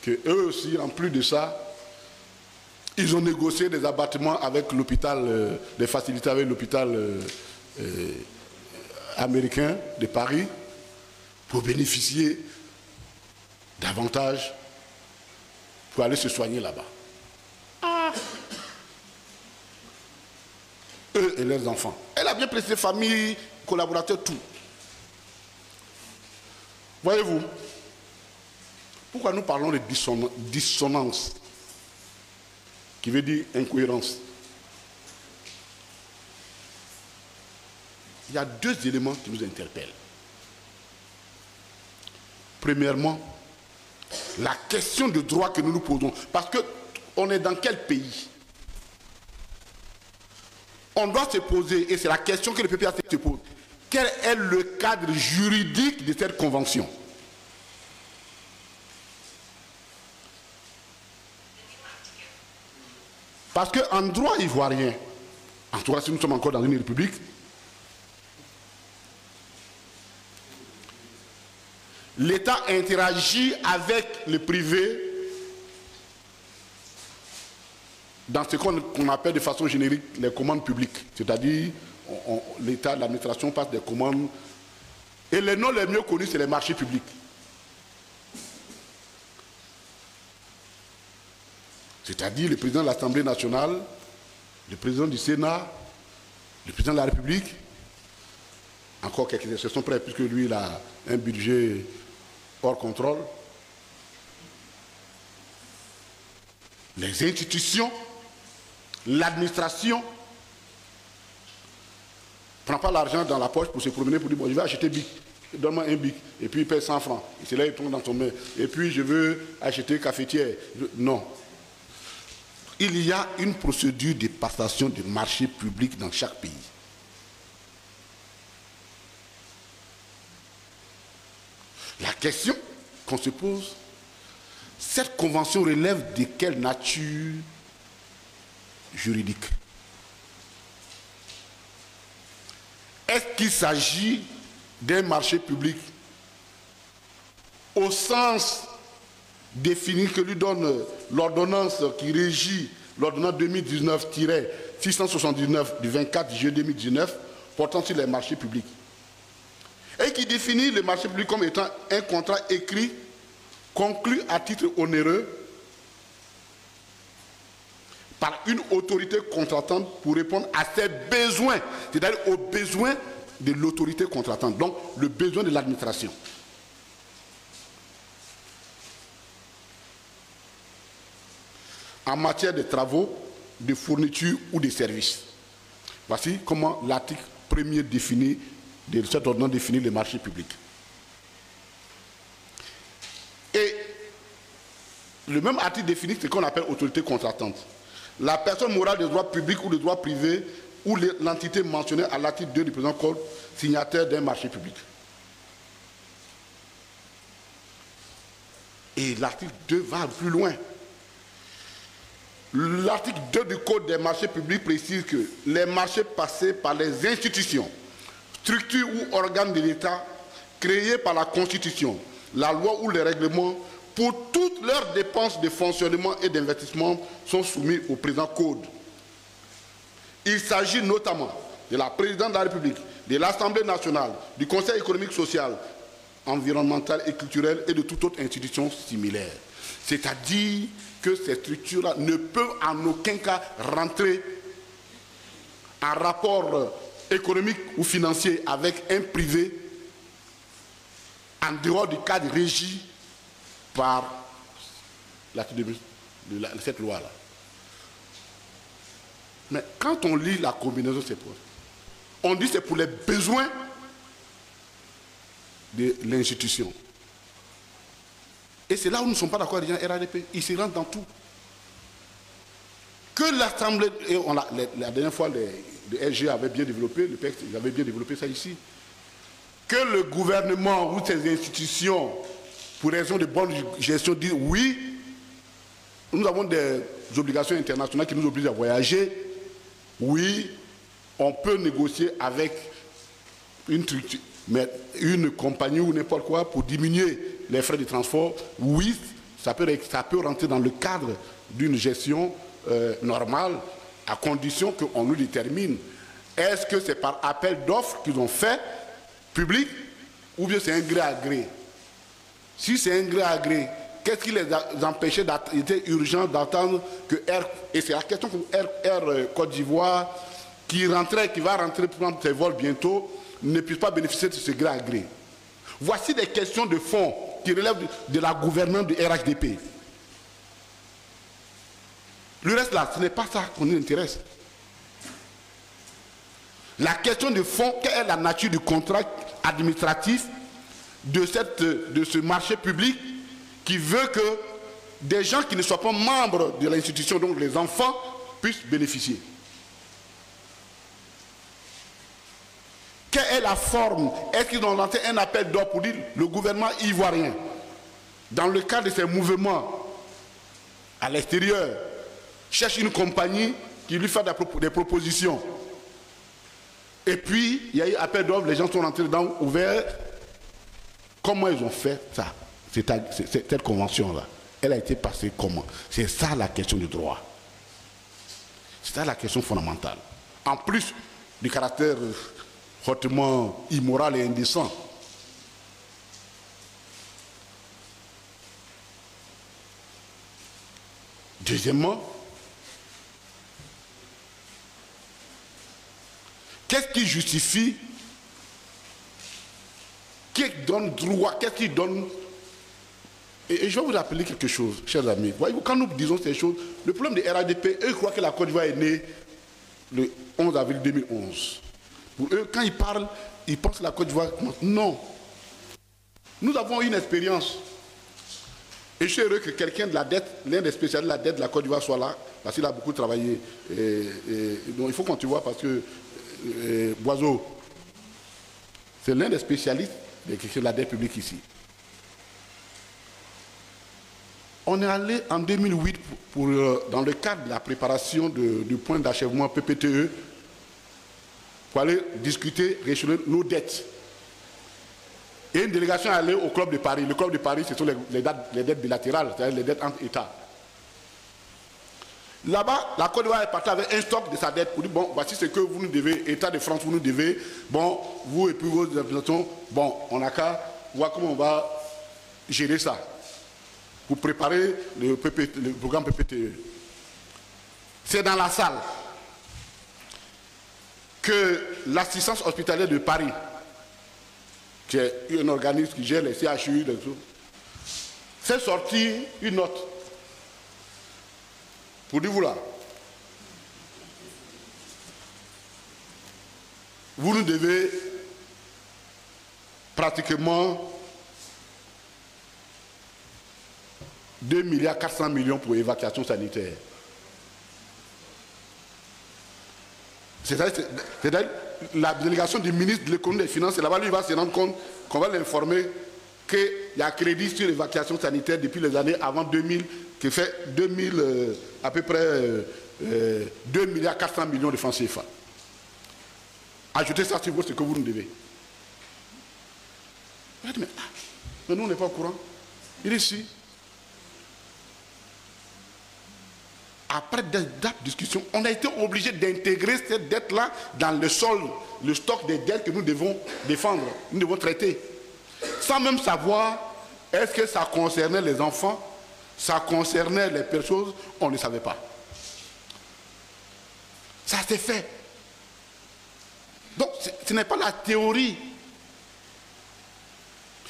que eux aussi, en plus de ça, ils ont négocié des abattements avec l'hôpital, des facilités avec l'hôpital américain de Paris pour bénéficier davantage pour aller se soigner là-bas. Eux et leurs enfants. Elle a bien placé famille, collaborateurs, tout. Voyez-vous, pourquoi nous parlons de dissonance, qui veut dire incohérence? Il y a deux éléments qui nous interpellent. Premièrement, la question de droit que nous nous posons. Parce qu'on est dans quel pays? On doit se poser, et c'est la question que le PPAC se pose, quel est le cadre juridique de cette convention? Parce qu'en droit ivoirien, en tout cas si nous sommes encore dans une république, l'État interagit avec le privé dans ce qu'on appelle de façon générique les commandes publiques. C'est-à-dire, l'État, l'administration passe des commandes. Et les noms les mieux connus, c'est les marchés publics. C'est-à-dire le président de l'Assemblée nationale, le président du Sénat, le président de la République, encore quelques exceptions près, puisque lui, il a un budget hors contrôle. Les institutions, l'administration, ne prend pas l'argent dans la poche pour se promener, pour dire, bon, je vais acheter bic, donne-moi un bic, et puis il paye 100 francs, et c'est là il tombe dans ton main, et puis je veux acheter cafetière. Non. Il y a une procédure de passation de marché public dans chaque pays. La question qu'on se pose, cette convention relève de quelle nature juridique? Est-ce qu'il s'agit d'un marché public au sens défini que lui donne l'ordonnance qui régit l'ordonnance 2019-679 du 24 juillet 2019 portant sur les marchés publics, et qui définit le marché public comme étant un contrat écrit conclu à titre onéreux par une autorité contractante pour répondre à ses besoins, c'est-à-dire aux besoins de l'autorité contractante, donc le besoin de l'administration. En matière de travaux, de fournitures ou de services. Voici comment l'article 1er définit, de cette ordonnance définit les marchés publics. Et le même article définit ce qu'on appelle autorité contractante. La personne morale de droit public ou de droit privé ou l'entité mentionnée à l'article 2 du présent code, signataire d'un marché public. Et l'article 2 va plus loin. L'article 2 du Code des marchés publics précise que les marchés passés par les institutions, structures ou organes de l'État créés par la Constitution, la loi ou les règlements, pour toutes leurs dépenses de fonctionnement et d'investissement sont soumis au présent Code. Il s'agit notamment de la présidence de la République, de l'Assemblée nationale, du Conseil économique, social, environnemental et culturel et de toute autre institution similaire. C'est-à-dire que ces structures-là ne peuvent en aucun cas rentrer en rapport économique ou financier avec un privé en dehors du cadre régi par cette loi-là. Mais quand on lit la combinaison de ces points, on dit que c'est pour les besoins de l'institution. Et c'est là où nous ne sommes pas d'accord avec les gens RADP. Ils se rentrent dans tout. Que l'Assemblée, et la dernière fois, le SG avait bien développé, le PEC, ils avaient bien développé ça ici. Que le gouvernement ou ses institutions, pour raison de bonne gestion, disent oui, nous avons des obligations internationales qui nous obligent à voyager. Oui, on peut négocier avec une compagnie ou n'importe quoi pour diminuer les frais de transport. Oui, ça peut rentrer dans le cadre d'une gestion normale, à condition qu'on nous détermine. Est-ce que c'est par appel d'offres qu'ils ont fait public ou bien c'est un gré à gré? Si c'est un gré à gré, qu'est-ce qui les empêchait il était urgent d'attendre que et c'est la question que Air Côte d'Ivoire, qui va rentrer pour prendre ses vols bientôt, ne puisse pas bénéficier de ce gré à gré. Voici des questions de fond qui relèvent de la gouvernance du RHDP. Le reste là, ce n'est pas ça qu'on nous intéresse. La question de fond, quelle est la nature du contrat administratif de ce marché public qui veut que des gens qui ne soient pas membres de l'institution, donc les enfants, puissent bénéficier. Quelle est la forme? Est-ce qu'ils ont lancé un appel d'offres pour dire le gouvernement ivoirien, dans le cadre de ces mouvements à l'extérieur, cherche une compagnie qui lui fait des propositions? Et puis, il y a eu appel d'offres, les gens sont rentrés dedans, ouverts. Comment ils ont fait ça? Cette convention-là, elle a été passée comment? C'est ça la question du droit. C'est ça la question fondamentale. En plus du caractère hautement immoral et indécent. Deuxièmement, qu'est-ce qui justifie, qui donne droit, qu'est-ce qui donne... Et je vais vous rappeler quelque chose, chers amis. Voyez-vous, quand nous disons ces choses, le problème des RADP, eux croient que la Côte d'Ivoire est née le 11 avril 2011. Pour eux, quand ils parlent, ils pensent que la Côte d'Ivoire... Non. Nous avons une expérience. Et je suis heureux que quelqu'un de la dette, l'un des spécialistes de la dette de la Côte d'Ivoire soit là, parce qu'il a beaucoup travaillé. Donc il faut qu'on te voit parce que Boiseau, c'est l'un des spécialistes de la dette publique ici. On est allé en 2008 dans le cadre de la préparation du point d'achèvement PPTE pour aller discuter, rééchelonner nos dettes. Et une délégation est allée au Club de Paris. Le Club de Paris, ce sont les dettes bilatérales, c'est-à-dire les dettes entre États. Là-bas, la Côte d'Ivoire est partie avec un stock de sa dette pour dire, bon, voici ce que vous nous devez, État de France, vous nous devez, bon, vous et puis vos représentants, bon, on n'a qu'à voir comment on va gérer ça pour préparer le programme PPTE. C'est dans la salle que l'assistance hospitalière de Paris, qui est un organisme qui gère les CHU, s'est sorti une note pour dire, vous là, vous nous devez pratiquement 2,4 milliards pour évacuation sanitaire. C'est-à-dire la délégation du ministre de l'économie et des finances, là-bas, lui va se rendre compte qu'on va l'informer qu'il y a crédit sur l'évacuation sanitaire depuis les années avant 2000, qui fait 2000, à peu près 2,4 milliards de francs CFA. Ajoutez ça sur ce que vous nous devez. Mais nous, on n'est pas au courant. Il est ici. Après des discussions, on a été obligé d'intégrer cette dette-là dans le solde, le stock des dettes que nous devons défendre, nous devons traiter. Sans même savoir, est-ce que ça concernait les enfants, ça concernait les personnes, on ne savait pas. Ça s'est fait. Donc, ce n'est pas la théorie.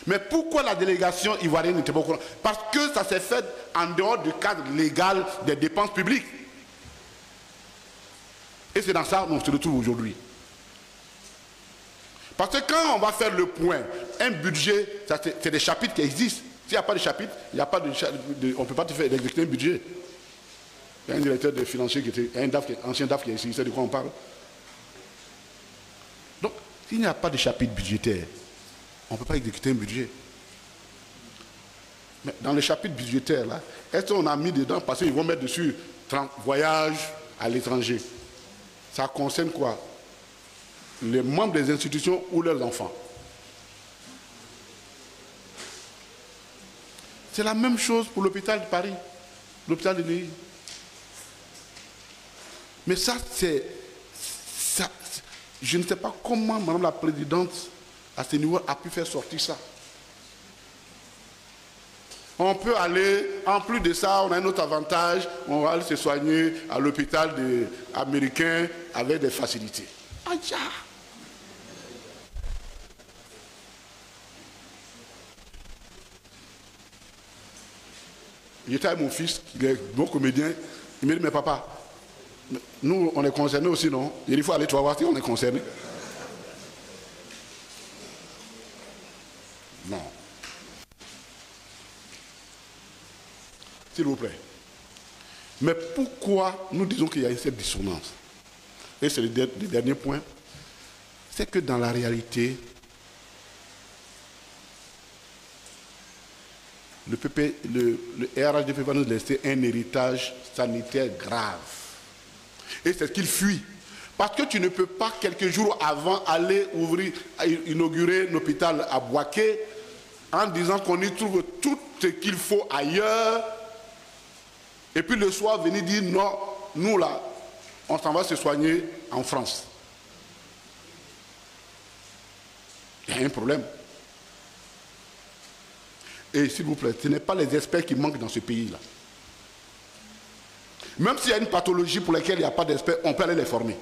Mais pourquoi la délégation ivoirienne n'était pas au courant? Parce que ça s'est fait en dehors du cadre légal des dépenses publiques. Et c'est dans ça qu'on se retrouve aujourd'hui. Parce que quand on va faire le point, un budget, c'est des chapitres qui existent. S'il n'y a pas de chapitre, il n'y a pas on ne peut pas te faire exécuter un budget. Il y a un directeur de financier qui était un ancien DAF qui est ici, il sait de quoi on parle. Donc, s'il n'y a pas de chapitre budgétaire, on ne peut pas exécuter un budget. Mais dans le chapitre budgétaire, là, est-ce qu'on a mis dedans, parce qu'ils vont mettre dessus voyage à l'étranger. Ça concerne quoi? Les membres des institutions ou leurs enfants. C'est la même chose pour l'hôpital de Paris, l'hôpital de Neuilly. Mais ça, je ne sais pas comment Madame la Présidente, à ce niveau, a pu faire sortir ça. On peut aller, en plus de ça, on a un autre avantage, on va aller se soigner à l'hôpital américain avec des facilités. Aïe! J'étais avec mon fils, il est bon comédien, il me dit, mais papa, nous, on est concernés aussi, non? Il faut aller, tu vas voir si on est concernés. Non. S'il vous plaît. Mais pourquoi nous disons qu'il y a cette dissonance? Et c'est le dernier point. C'est que dans la réalité, le RHDP va nous laisser un héritage sanitaire grave. Et c'est ce qu'il fuit. Parce que tu ne peux pas, quelques jours avant, aller inaugurer un hôpital à Bouaké en disant qu'on y trouve tout ce qu'il faut ailleurs. Et puis le soir, venir dire non, nous là, on s'en va se soigner en France. Il y a un problème. Et s'il vous plaît, ce n'est pas les experts qui manquent dans ce pays-là. Même s'il y a une pathologie pour laquelle il n'y a pas d'experts, on peut aller les former.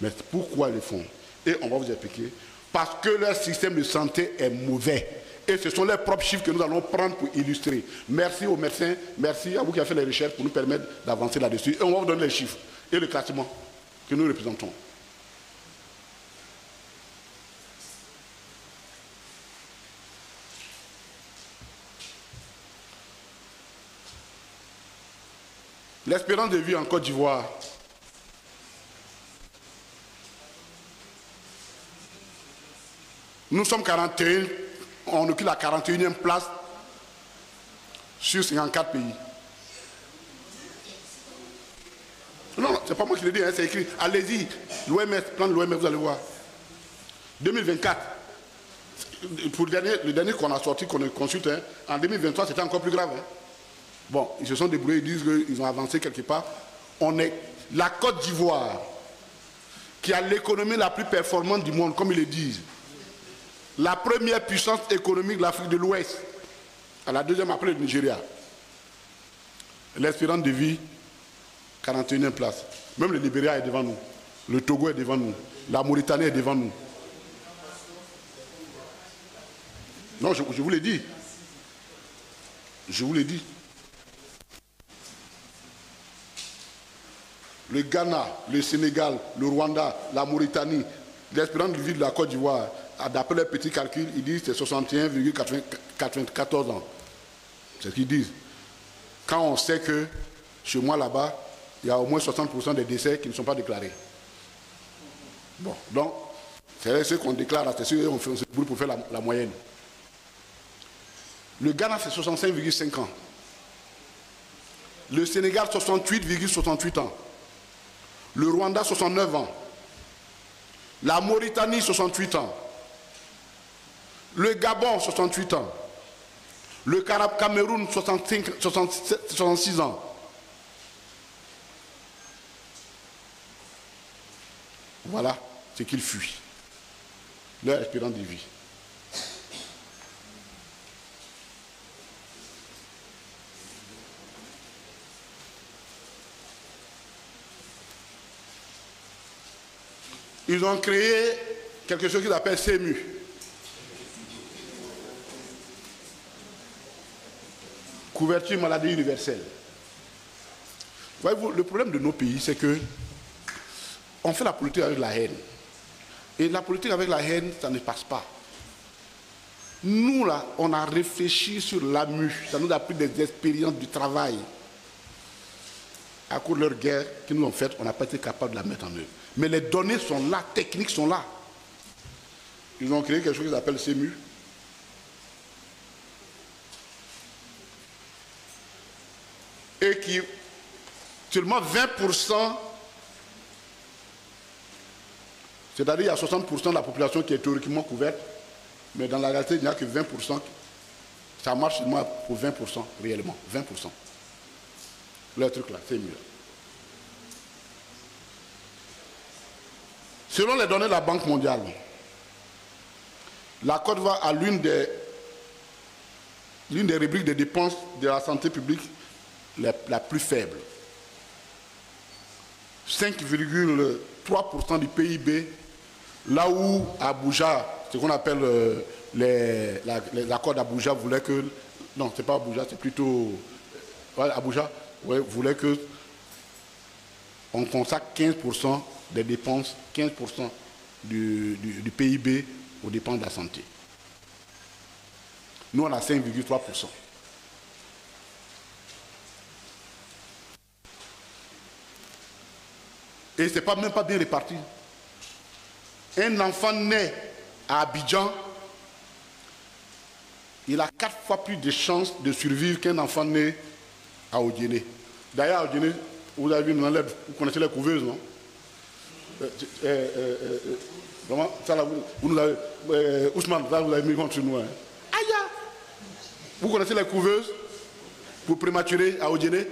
Mais pourquoi ils le font? Et on va vous expliquer. Parce que leur système de santé est mauvais. Et ce sont les propres chiffres que nous allons prendre pour illustrer. Merci aux médecins, merci à vous qui avez fait les recherches pour nous permettre d'avancer là-dessus. Et on va vous donner les chiffres et le classement que nous représentons. L'espérance de vie en Côte d'Ivoire. Nous sommes 41, on occupe la 41e place sur 54 pays. Non, c'est pas moi qui le dis, hein, c'est écrit. Allez-y, l'OMS, plan de l'OMS, vous allez voir. 2024, pour le dernier qu'on a sorti, qu'on consulte, hein, en 2023, c'était encore plus grave. Hein. Bon, ils se sont débrouillés, ils disent qu'ils ont avancé quelque part. On est la Côte d'Ivoire, qui a l'économie la plus performante du monde, comme ils le disent. La première puissance économique de l'Afrique de l'Ouest, à la deuxième après le Nigeria. L'espérance de vie, 41e place. Même le Libéria est devant nous. Le Togo est devant nous. La Mauritanie est devant nous. Non, je vous l'ai dit. Je vous l'ai dit. Le Ghana, le Sénégal, le Rwanda, la Mauritanie, l'espérance de vie de la Côte d'Ivoire, d'après les petits calculs, ils disent que c'est 61,94 ans. C'est ce qu'ils disent. Quand on sait que chez moi là-bas, il y a au moins 60% des décès qui ne sont pas déclarés. Bon, donc, c'est ce qu'on déclare, c'est sûr, on se brûle pour faire la moyenne. Le Ghana, c'est 65,5 ans. Le Sénégal, 68,68 ans. Le Rwanda, 69 ans. La Mauritanie, 68 ans. Le Gabon, 68 ans. Le Cameroun, 66 ans. Voilà ce qu'ils fuient. Leur espérance de vie. Ils ont créé quelque chose qu'ils appellent CEMU. Couverture maladie universelle. Voyez-vous, le problème de nos pays, c'est que on fait la politique avec la haine. Et la politique avec la haine, ça ne passe pas. Nous, là, on a réfléchi sur l'AMU. Ça nous a pris des expériences du travail. À cause de leur guerre qu'ils nous ont faite, on n'a pas été capable de la mettre en œuvre. Mais les données sont là, techniques sont là. Ils ont créé quelque chose qu'ils appellent CEMU. Et qui, seulement 20%, c'est-à-dire il y a 60% de la population qui est théoriquement couverte, Mais dans la réalité, il n'y a que 20%. Ça marche seulement pour 20% réellement. 20%. Le truc là, c'est mieux. Selon les données de la Banque mondiale, la Côte d'Ivoire a l'une des rubriques de dépenses de la santé publique la plus faible. 5,3% du PIB, là où Abuja, ce qu'on appelle l'accord d'Abuja voulait que... Non, c'est pas Abuja, c'est plutôt... Abuja voulait que on consacre 15% des dépenses, 15% du PIB aux dépenses de la santé. Nous, on a 5,3%. Et ce n'est même pas bien réparti. Un enfant né à Abidjan, il a 4 fois plus de chances de survivre qu'un enfant né à Odiéné. D'ailleurs, à Odiéné, vous avez vu, vous connaissez les couveuses, non? Vraiment, ça là, vous nous avez... Ousmane, ça vous avez mis contre nous. Hein. Aïe! Vous connaissez les couveuses pour prématurer à Odiéné?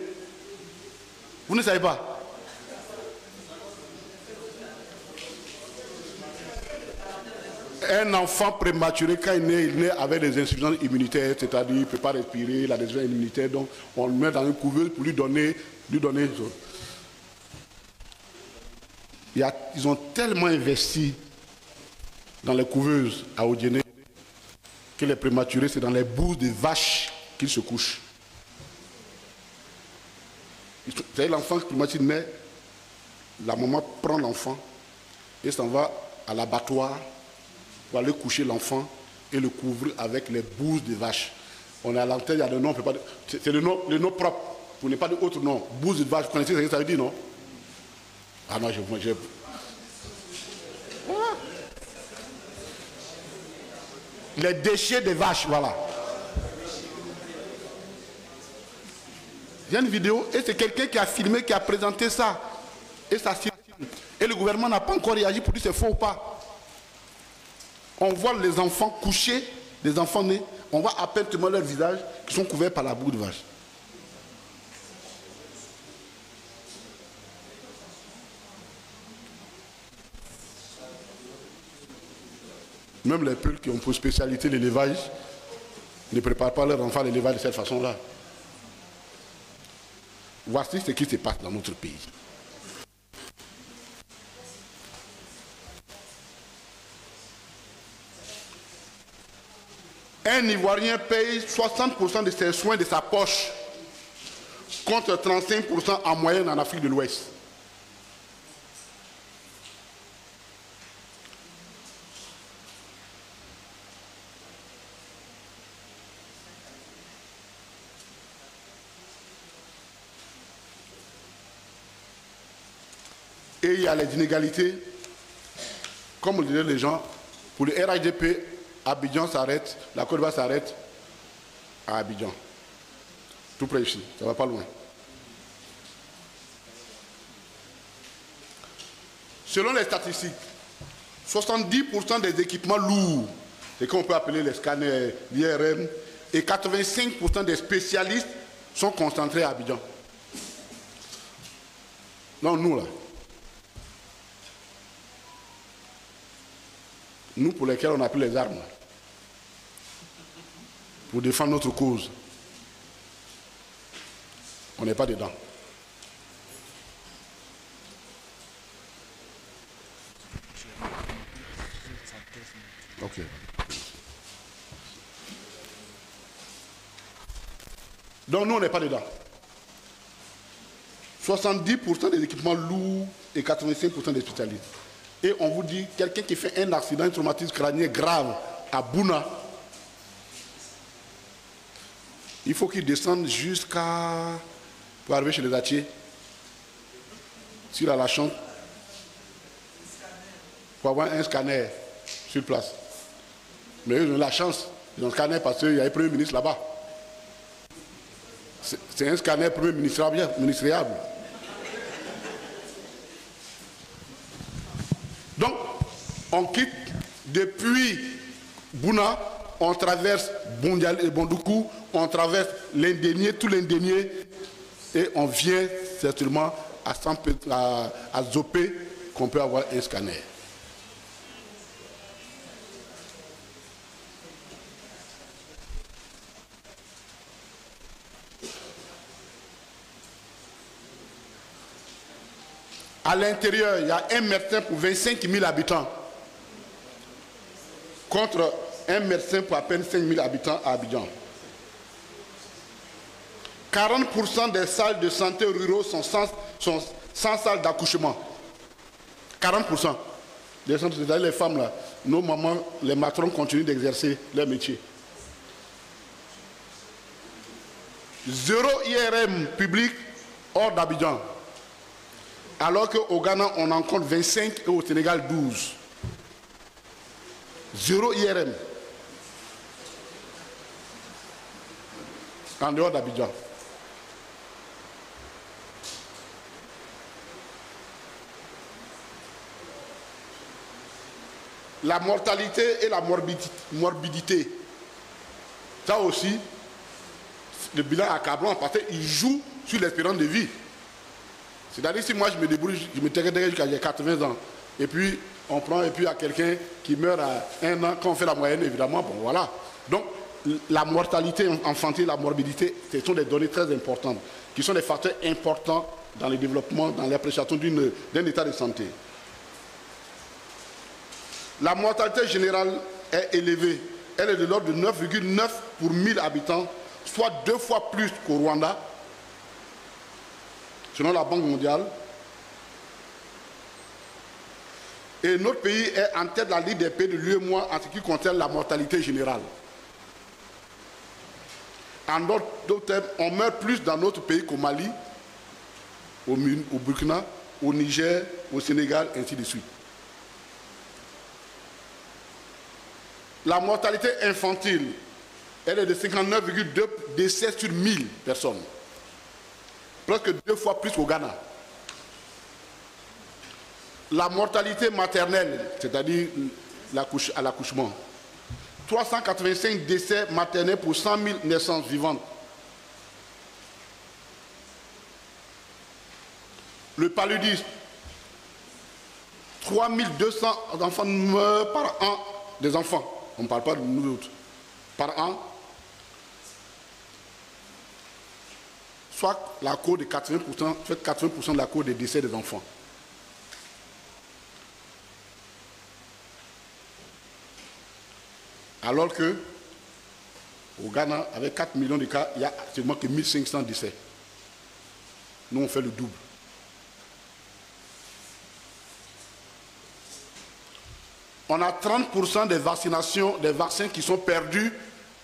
Vous ne savez pas? Un enfant prématuré, quand il naît avec des insuffisances immunitaires, c'est-à-dire qu'il ne peut pas respirer, il a des insuffisances immunitaires, donc on le met dans une couveuse pour lui donner ils ont tellement investi dans les couveuses à Odiéné que les prématurés, c'est dans les bouses de vaches qu'ils se couchent. Vous savez, l'enfant prématuré naît, la maman prend l'enfant et s'en va à l'abattoir pour aller coucher l'enfant et le couvrir avec les bouses de vache. On est à l'antenne, il y a le nom, c'est le nom propre, pour ne pas dire autre nom. Bouses de vache, vous connaissez ce que ça veut dire, non? Ah non, voilà. Les déchets des vaches, voilà. Il y a une vidéo, et c'est quelqu'un qui a filmé, qui a présenté ça. Et ça circule. Et le gouvernement n'a pas encore réagi pour dire c'est faux ou pas. On voit les enfants couchés, les enfants nés, on voit à peine leur visage qui sont couverts par la boue de vache. Même les peuples qui ont pour spécialité l'élevage ne préparent pas leurs enfants à l'élevage de cette façon-là. Voici ce qui se passe dans notre pays. Un Ivoirien paye 60% de ses soins de sa poche, contre 35% en moyenne en Afrique de l'Ouest. Et il y a les inégalités. Comme le disaient les gens, pour le RHDP, Abidjan s'arrête, la Côte d'Ivoire s'arrête à Abidjan. Tout près ici, ça ne va pas loin. Selon les statistiques, 70% des équipements lourds, ce qu'on peut appeler les scanners, l'IRM, et 85% des spécialistes sont concentrés à Abidjan. Non, nous là. Nous pour lesquels on a pris les armes pour défendre notre cause, on n'est pas dedans. Ok. Donc nous on n'est pas dedans. 70% des équipements lourds et 85% des spécialistes. Et on vous dit, quelqu'un qui fait un accident, un traumatisme crânien grave à Bouna, il faut qu'il descende jusqu'à... pour arriver chez les Atiers. S'il a la chance, pour avoir un scanner sur place. Mais eux, ils ont la chance, ils ont un scanner parce qu'il y a un premier ministre là-bas. C'est un scanner premier ministériable. Donc, on quitte depuis Bouna, on traverse Bondoukou, on traverse l'Indénié, tout l'Indénié, et on vient certainement à Zopé, qu'on peut avoir un scanner. À l'intérieur, il y a un médecin pour 25 000 habitants, contre un médecin pour à peine 5 000 habitants à Abidjan. 40% des salles de santé ruraux sont sans salle d'accouchement. 40%. Les femmes, là, nos mamans, les matrons continuent d'exercer leur métier. 0 IRM public hors d'Abidjan. Alors qu'au Ghana, on en compte 25 et au Sénégal 12. 0 IRM. En dehors d'Abidjan. La mortalité et la morbidité. Ça aussi, le bilan accablant parce qu'il joue sur l'espérance de vie. C'est-à-dire si moi je me débrouille, je me terre jusqu'à 80 ans, et puis on prend, et puis il y a quelqu'un qui meurt à 1 an, quand on fait la moyenne, évidemment, bon voilà. Donc la mortalité infantile, la morbidité, ce sont des données très importantes, qui sont des facteurs importants dans le développement, dans l'appréciation d'un état de santé. La mortalité générale est élevée. Elle est de l'ordre de 9,9 pour 1000 habitants, soit 2 fois plus qu'au Rwanda, selon la Banque mondiale. Et notre pays est en tête de la liste des pays de l'UEMOA en ce qui concerne la mortalité générale. En d'autres termes, on meurt plus dans notre pays qu'au Mali, au Burkina, au Niger, au Sénégal, ainsi de suite. La mortalité infantile, elle est de 59,2 décès sur 1000 personnes. Presque 2 fois plus au Ghana. La mortalité maternelle, c'est-à-dire à l'accouchement, 385 décès maternels pour 100 000 naissances vivantes. Le paludisme, 3200 enfants meurent par an, des enfants. On ne parle pas de nous autres. Par an, soit la cause de 80%, fait 80% de la cause des décès des enfants. Alors que, au Ghana, avec 4 millions de cas, il n'y a seulement que 1500 décès. Nous, on fait le double. On a 30% des vaccinations, des vaccins qui sont perdus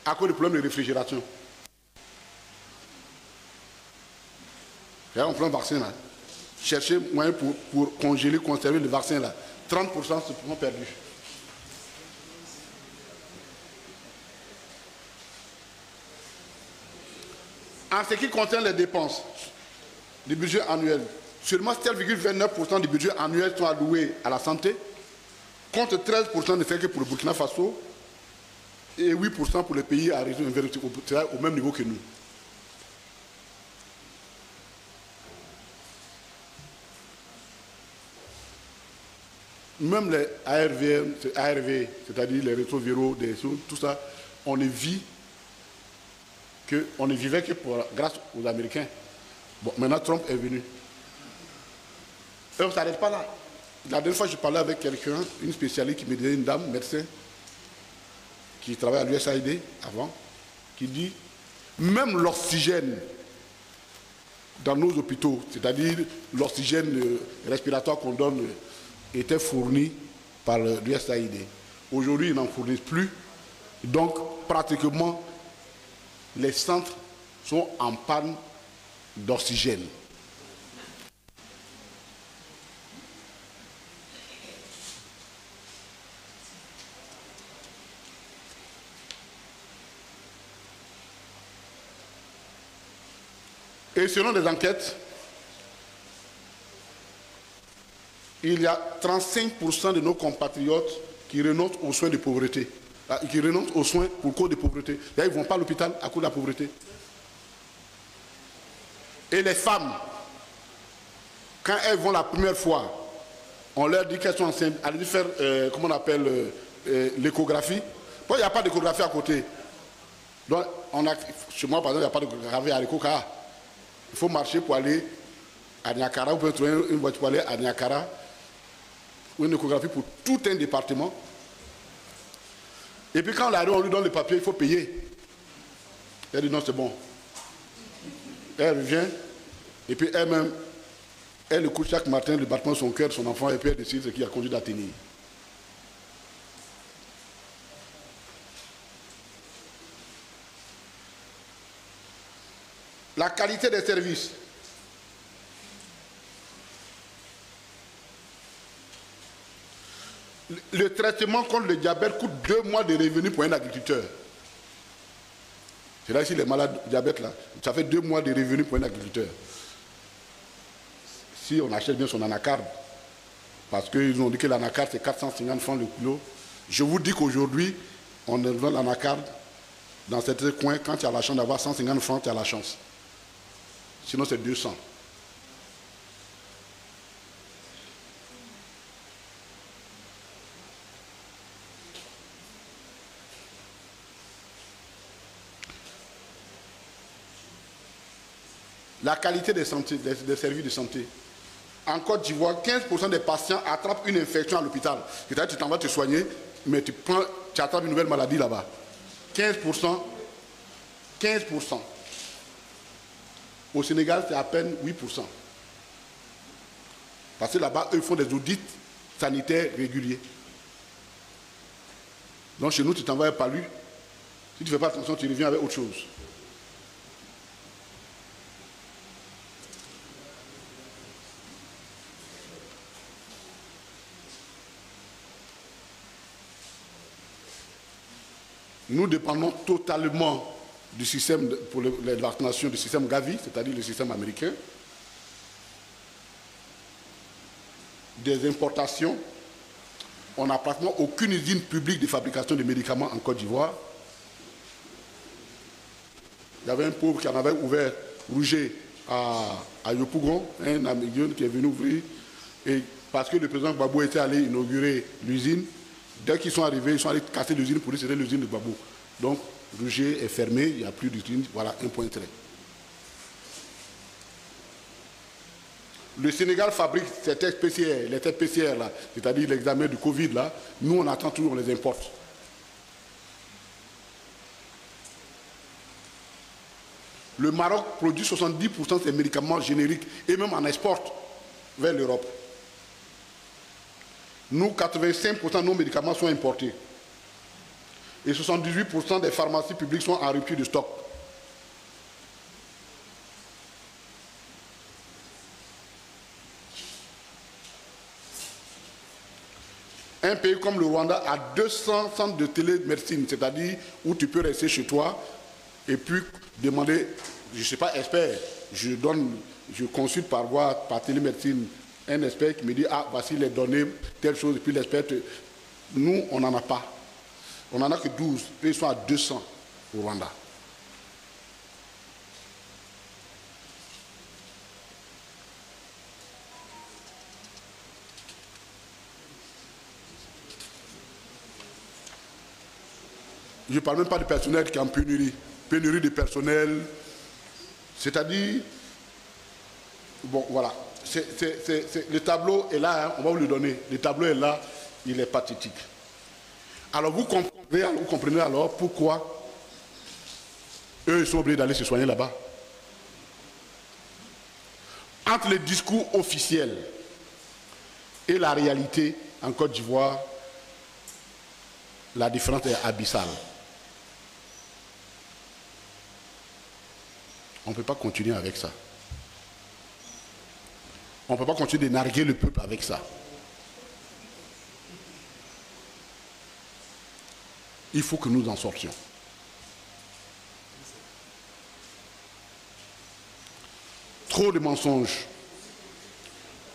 à cause du problème de réfrigération. Là, on prend un vaccin là. Cherchez moyen pour congeler, conserver le vaccin là. 30% sont perdus. En ce qui concerne les dépenses du budget annuel, seulement 7,29% du budget annuel sont alloués à la santé, contre 13% ne fait que pour le Burkina Faso et 8% pour les pays à région au même niveau que nous. Même les ARV, c'est-à-dire les rétroviraux, tout ça, on ne vivait que grâce aux Américains. Bon, maintenant Trump est venu. Et on ne s'arrête pas là. La dernière fois, je parlais avec quelqu'un, une spécialiste qui me disait, une dame, médecin, qui travaille à l'USAID avant, qui dit, même l'oxygène dans nos hôpitaux, c'est-à-dire l'oxygène respiratoire qu'on donne, était fourni par l'USAID. Aujourd'hui, ils n'en fournissent plus. Donc, pratiquement, les centres sont en panne d'oxygène. Et selon des enquêtes, il y a 35% de nos compatriotes qui renoncent aux soins de pauvreté. qui renoncent aux soins pour cause de pauvreté. D'ailleurs, ils ne vont pas à l'hôpital à cause de la pauvreté. Et les femmes, quand elles vont la première fois, on leur dit qu'elles sont enceintes, elles disent faire, comment on appelle, l'échographie. Bon, il n'y a pas d'échographie à côté. Donc, chez moi, par exemple, il n'y a pas d'échographie à l'échographie. Il faut marcher pour aller à Niakara, vous pouvez trouver une voiture pour aller à Niakara, ou une échographie pour tout un département. Et puis quand on lui donne le papier, il faut payer. Elle dit non, c'est bon. Elle revient, et puis elle-même, elle écoute chaque matin le battement de son cœur, de son enfant, et puis elle décide ce qui a conduit à tenir. La qualité des services. Le traitement contre le diabète coûte 2 mois de revenus pour un agriculteur. C'est là ici les malades diabète là. Ça fait 2 mois de revenus pour un agriculteur. Si on achète bien son anacarde, parce qu'ils ont dit que l'anacarde c'est 450 francs le kilo. Je vous dis qu'aujourd'hui, on vend l'anacarde dans certains coins, quand tu as la chance d'avoir 150 francs, tu as la chance. Sinon c'est 200. La qualité des services de santé. En Côte d'Ivoire, 15% des patients attrapent une infection à l'hôpital. C'est-à-dire que tu t'en vas te soigner, mais tu attrapes une nouvelle maladie là-bas. 15%. 15%. Au Sénégal, c'est à peine 8%. Parce que là-bas, eux font des audits sanitaires réguliers. Donc chez nous, tu t'en vas par lui. Si tu ne fais pas attention, tu reviens avec autre chose. Nous dépendons totalement du système pour les vaccinations, du système Gavi, c'est-à-dire le système américain. Des importations. On n'a pratiquement aucune usine publique de fabrication de médicaments en Côte d'Ivoire. Il y avait un pauvre qui en avait ouvert Rouget à Yopougon, un Américain qui est venu ouvrir. Et parce que le président Gbagbo était allé inaugurer l'usine, dès qu'ils sont arrivés, ils sont allés casser l'usine pour dire que c'était l'usine de Gbagbo. Donc, Rouget est fermé, il n'y a plus d'usine. Voilà, un point trait. Le Sénégal fabrique ces tests PCR, les tests PCR là, c'est-à-dire l'examen du Covid là. Nous, on attend toujours, on les importe. Le Maroc produit 70% de ses médicaments génériques et même en exporte vers l'Europe. Nous, 85% de nos médicaments sont importés. Et 78% des pharmacies publiques sont en rupture de stock. Un pays comme le Rwanda a 200 centres de télémédecine, c'est-à-dire où tu peux rester chez toi et puis demander, je ne sais pas, expert, je consulte par voie, par télémédecine, un expert qui me dit, ah, voici les données, telle chose, et puis l'expert, nous, on n'en a pas. On n'en a que 12, puis ils sont à 200 au Rwanda. Je ne parle même pas du personnel qui est en pénurie. Pénurie de personnel. C'est-à-dire, bon, voilà. Le tableau est là, hein, on va vous le donner. Le tableau est là, il est pathétique. Alors vous comprenez alors pourquoi eux ils sont obligés d'aller se soigner là-bas. Entre les discours officiels et la réalité en Côte d'Ivoire, la différence est abyssale. On ne peut pas continuer avec ça. On ne peut pas continuer de narguer le peuple avec ça. Il faut que nous en sortions. Trop de mensonges,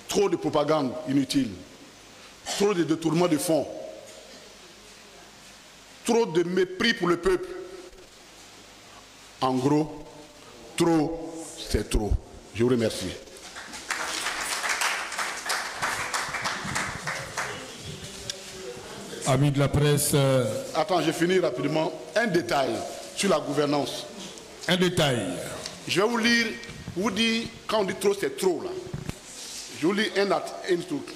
trop de propagande inutile, trop de détournements de fonds. trop de mépris pour le peuple. En gros, trop, c'est trop. Je vous remercie. Amis de la presse. Attends, je finis rapidement. Un détail sur la gouvernance. Un détail. Je vais vous lire, vous dire, quand on dit trop, c'est trop là. Je vous lis un truc.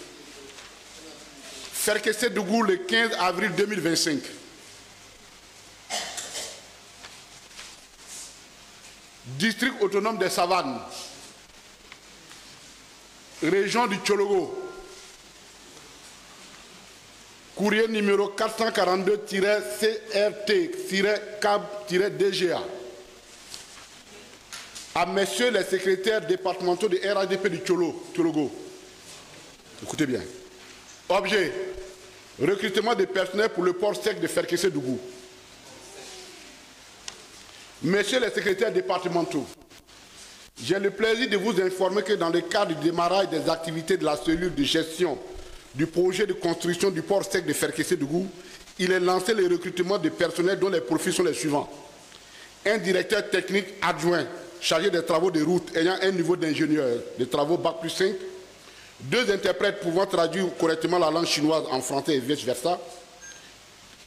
Ferkessé-Dougou le 15 avril 2025. District autonome des Savanes. Région du Tchologo. Courrier numéro 442-CRT-CAB-DGA. À messieurs les secrétaires départementaux de RADP du Tchologo. Écoutez bien. Objet. Recrutement de personnel pour le port sec de Ferkessé-Dougou. Messieurs les secrétaires départementaux, j'ai le plaisir de vous informer que dans le cadre du démarrage des activités de la cellule de gestion du projet de construction du port sec de Ferkessé-Dougou, il est lancé le recrutement de personnel dont les profils sont les suivants. Un directeur technique adjoint chargé des travaux de route ayant un niveau d'ingénieur de travaux Bac+5, 2 interprètes pouvant traduire correctement la langue chinoise en français et vice-versa,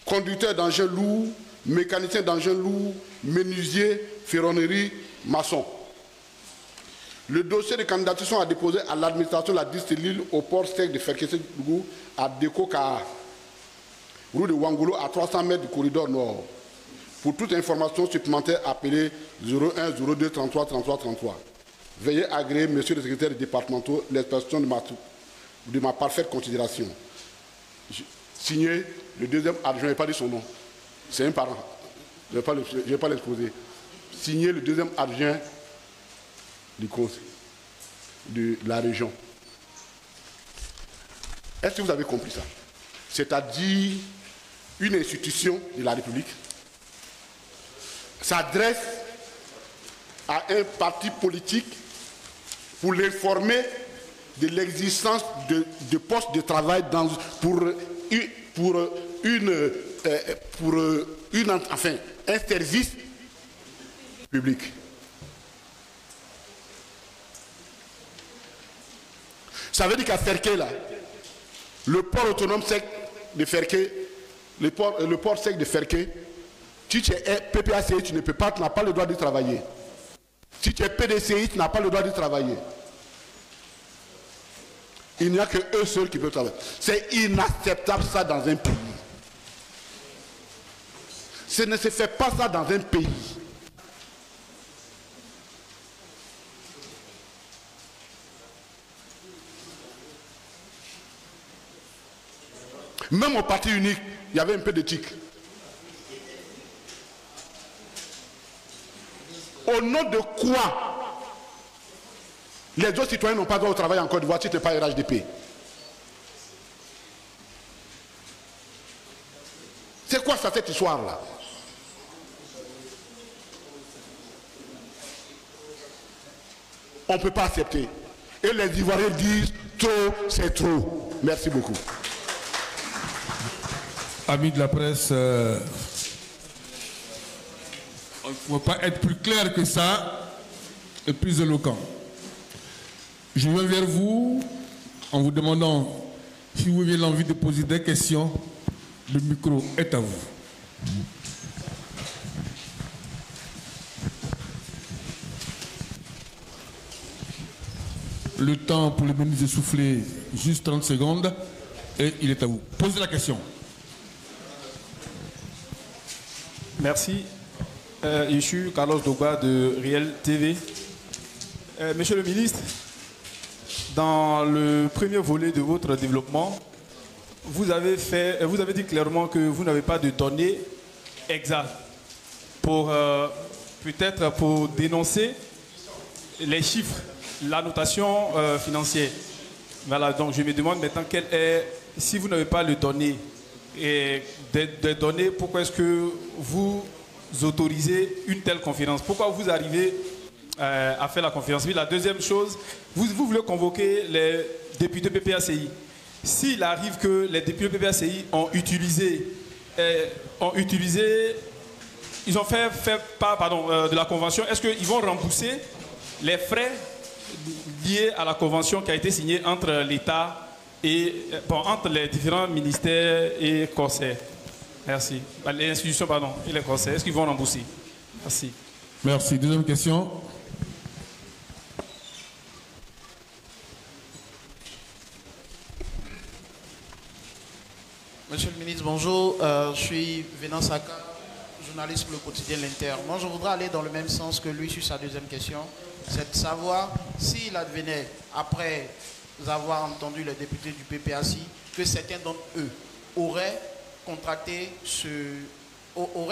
conducteur d'engins lourds, mécanicien d'engins lourds, menuisier, ferronnerie, maçon. Le dossier de candidature sont à déposer à l'administration de la district Lille au port sec de Ferkessé-Dougou à Deko-Kaa, rue de Wangolo à 300 mètres du corridor nord. Pour toute information supplémentaire, appelez 01 02 33 33 33. Veuillez agréer, messieurs les secrétaires départementaux, l'expression de ma parfaite considération. Signé le deuxième adjoint, je n'ai pas dit son nom. C'est un parent. Je ne vais pas l'exposer. Signé le deuxième adjoint du conseil de la région. Est-ce que vous avez compris ça? C'est-à-dire une institution de la République s'adresse à un parti politique pour l'informer de l'existence de postes de travail pour un service public. Ça veut dire qu'à Ferké, là, le port autonome sec de Ferké, le port sec de Ferké, si tu es PPACI, tu n'as pas le droit de travailler. Si tu es PDCI, tu n'as pas le droit de travailler. Il n'y a que eux seuls qui peuvent travailler. C'est inacceptable ça dans un pays. Ce ne se fait pas ça dans un pays. Même au parti unique, il y avait un peu d'éthique. Au nom de quoi les autres citoyens n'ont pas droit au travail en Côte d'Ivoire si tu n'es pas RHDP? C'est quoi ça, cette histoire-là? On ne peut pas accepter. Et les Ivoiriens disent trop, c'est trop. Merci beaucoup. Amis de la presse, on ne peut pas être plus clair que ça et plus éloquent. Je viens vers vous en vous demandant si vous avez l'envie de poser des questions. Le micro est à vous. Le temps pour le ministre de souffler, juste 30 secondes, et il est à vous. Posez la question. Merci. Je suis Carlos Dogba de Riel TV. Monsieur le ministre, dans le premier volet de votre développement, vous avez dit clairement que vous n'avez pas de données exactes pour peut-être pour dénoncer les chiffres, la notation financière. Voilà, donc je me demande maintenant si vous n'avez pas de données et des données, pourquoi est-ce que vous autorisez une telle conférence? Pourquoi vous arrivez à faire la conférence? Oui, la deuxième chose, vous voulez convoquer les députés PPACI. S'il arrive que les députés PPACI ont utilisé ont utilisé, ils ont fait part de la convention, est-ce qu'ils vont rembourser les frais liés à la convention qui a été signée entre l'État et entre les différents ministères et conseils? Merci. Les institutions, pardon, et les conseils, est-ce qu'ils vont rembourser? Merci. Merci. Deuxième question. Monsieur le ministre, bonjour. Je suis Vénan Saka, journaliste pour le quotidien L'Inter. Moi, je voudrais aller dans le même sens que lui sur sa deuxième question. C'est de savoir s'il advenait, après avoir entendu les députés du PPACI, que certains d'entre eux auraient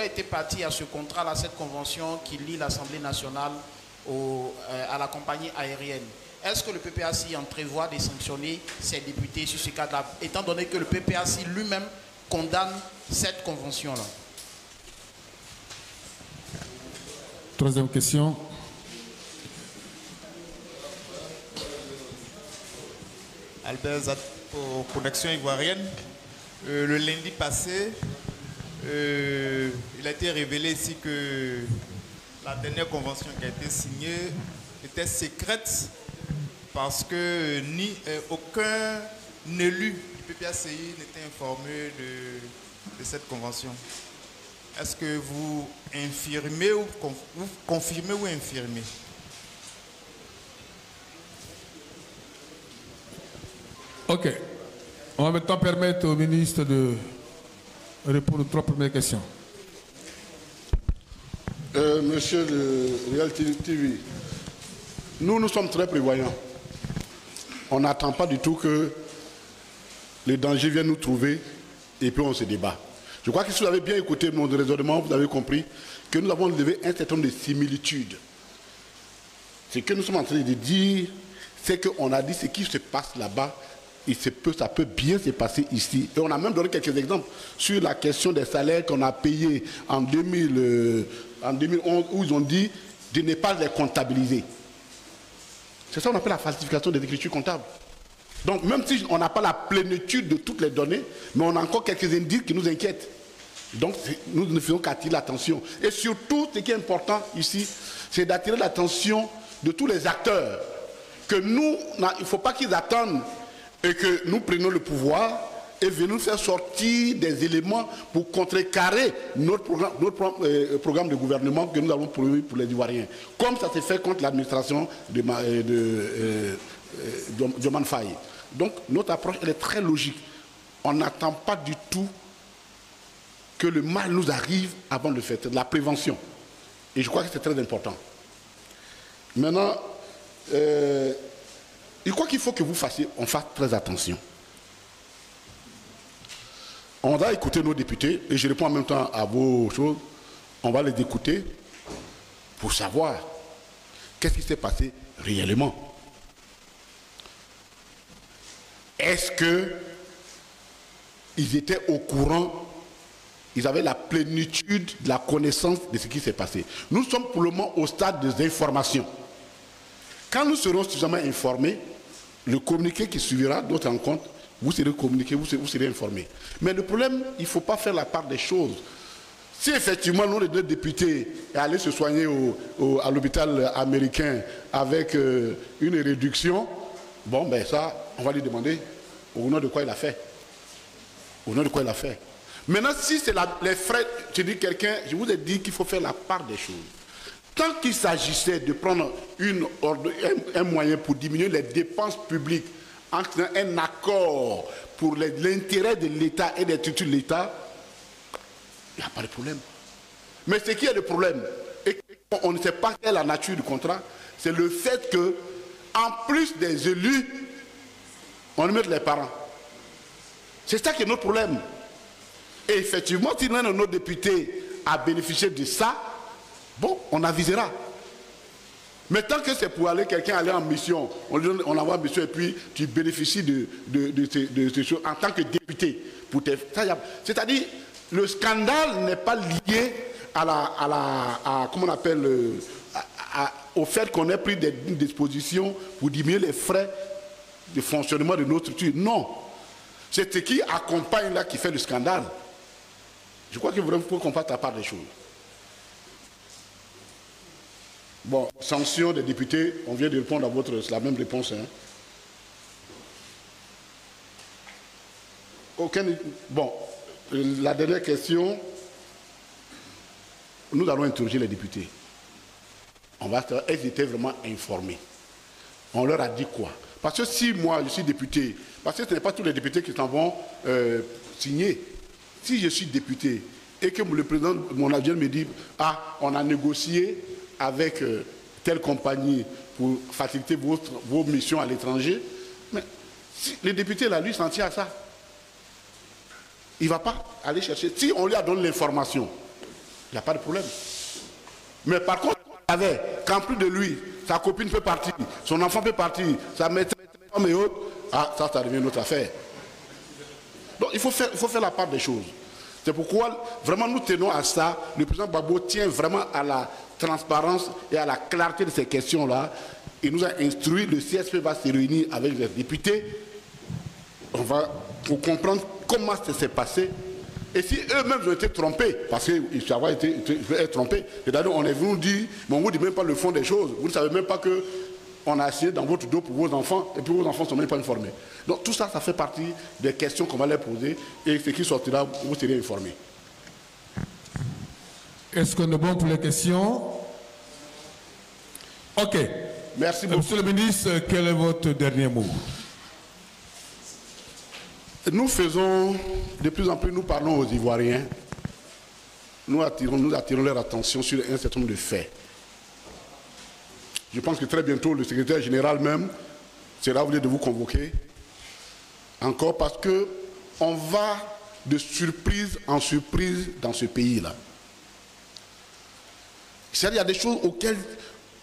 été partis à ce contrat, à cette convention qui lie l'Assemblée nationale à la compagnie aérienne. Est-ce que le PPACI en prévoit de sanctionner ces députés sur ce cas-là, étant donné que le PPACI lui-même condamne cette convention-là? Troisième question. Albert Zat pour Connexion Ivoirienne. Le lundi passé, il a été révélé ici que la dernière convention qui a été signée était secrète parce que aucun élu du PPACI n'était informé de cette convention. Est-ce que vous infirmez ou vous confirmez ou infirmez? Ok. On va maintenant permettre au ministre de répondre aux trois premières questions. Monsieur le Real TV, nous sommes très prévoyants. On n'attend pas du tout que les dangers viennent nous trouver et puis on se débat. Je crois que si vous avez bien écouté mon raisonnement, vous avez compris que nous avons levé un certain nombre de similitudes. Ce que nous sommes en train de dire, c'est qu'on a dit ce qui se passe là-bas, ça peut bien se passer ici. Et on a même donné quelques exemples sur la question des salaires qu'on a payés en 2011, où ils ont dit de ne pas les comptabiliser. C'est ça qu'on appelle la falsification des écritures comptables. Donc même si on n'a pas la plénitude de toutes les données, mais on a encore quelques indices qui nous inquiètent. Donc nous ne faisons qu'attirer l'attention. Et surtout, ce qui est important ici, c'est d'attirer l'attention de tous les acteurs. Que nous, il ne faut pas qu'ils attendent et que nous prenions le pouvoir et venons nous faire sortir des éléments pour contrecarrer notre programme de gouvernement que nous avons prévu pour les Ivoiriens. Comme ça s'est fait contre l'administration de Diomaye Faye. Donc notre approche, elle est très logique. On n'attend pas du tout que le mal nous arrive avant de le faire. C'est de la prévention. Et je crois que c'est très important. Maintenant, je crois qu'il faut que on fasse très attention. On va écouter nos députés, et je réponds en même temps à vos choses. On va les écouter pour savoir qu'est-ce qui s'est passé réellement. Est-ce qu'ils étaient au courant, ils avaient la plénitude de la connaissance de ce qui s'est passé? Nous sommes pour le moment au stade des informations. Quand nous serons suffisamment informés, le communiqué qui suivra d'autres rencontres, vous serez communiqué, vous serez informé. Mais le problème, il ne faut pas faire la part des choses. Si effectivement, nous, les deux députés, allaient se soigner à l'hôpital américain avec une réduction, bon, ben ça, on va lui demander au nom de quoi il a fait. Au nom de quoi il a fait. Maintenant, si c'est les frais, je vous ai dit qu'il faut faire la part des choses. Tant qu'il s'agissait de prendre un moyen pour diminuer les dépenses publiques, en faisant un accord pour l'intérêt de l'État et des structures de l'État, il n'y a pas de problème. Mais ce qui est le problème, et on ne sait pas quelle est la nature du contrat, c'est le fait que, en plus des élus, on met les parents. C'est ça qui est notre problème. Et effectivement, si l'un de nos députés a bénéficié de ça, bon, on avisera. Mais tant que c'est pour quelqu'un aller en mission, on envoie en mission et puis tu bénéficies de ces choses en tant que député. C'est-à-dire, le scandale n'est pas lié comment on appelle, au fait qu'on ait pris des dispositions pour diminuer les frais de fonctionnement de nos structures. Non. C'est ce qui accompagne là qui fait le scandale. Je crois qu'il faut qu'on fasse la part des choses. Bon, sanction des députés, on vient de répondre à c'est la même réponse. Hein. Bon, la dernière question, nous allons interroger les députés. Ils étaient vraiment informés. On leur a dit quoi? Parce que si moi je suis député, parce que ce n'est pas tous les députés qui s'en vont signer. Si je suis député et que le président, mon adjoint me dit, ah, on a négocié avec telle compagnie pour faciliter vos missions à l'étranger, mais si les députés, là, lui, s'en tient à ça. Il ne va pas aller chercher. Si on lui a donné l'information, il n'y a pas de problème. Mais par contre, qu'en plus de lui, sa copine peut partir, son enfant peut partir, sa maîtresse et autres, ah, ça devient une autre affaire. Donc il faut faire la part des choses. C'est pourquoi vraiment nous tenons à ça. Le président Gbagbo tient vraiment à la transparence et à la clarté de ces questions-là. Il nous a instruit, le CSP va se réunir avec les députés. On va pour comprendre comment ça s'est passé. Et si eux-mêmes ont été trompés, parce qu'ils avaient été trompés, c'est-à-dire on est venu nous dire, mais on ne vous dit même pas le fond des choses. Vous ne savez même pas qu'on a assis dans votre dos pour vos enfants, et puis vos enfants ne sont même pas informés. Donc tout ça, ça fait partie des questions qu'on va leur poser, et ce qui sortira, vous serez informés. Est-ce qu'on est bon pour les questions? Ok. Merci beaucoup. Monsieur le ministre, quel est votre dernier mot? Nous faisons, de plus en plus, nous parlons aux Ivoiriens, nous attirons leur attention sur un certain nombre de faits. Je pense que très bientôt, le secrétaire général même sera venu de vous convoquer, encore parce qu'on va de surprise en surprise dans ce pays-là. C'est-à-dire qu'il y a des choses auxquelles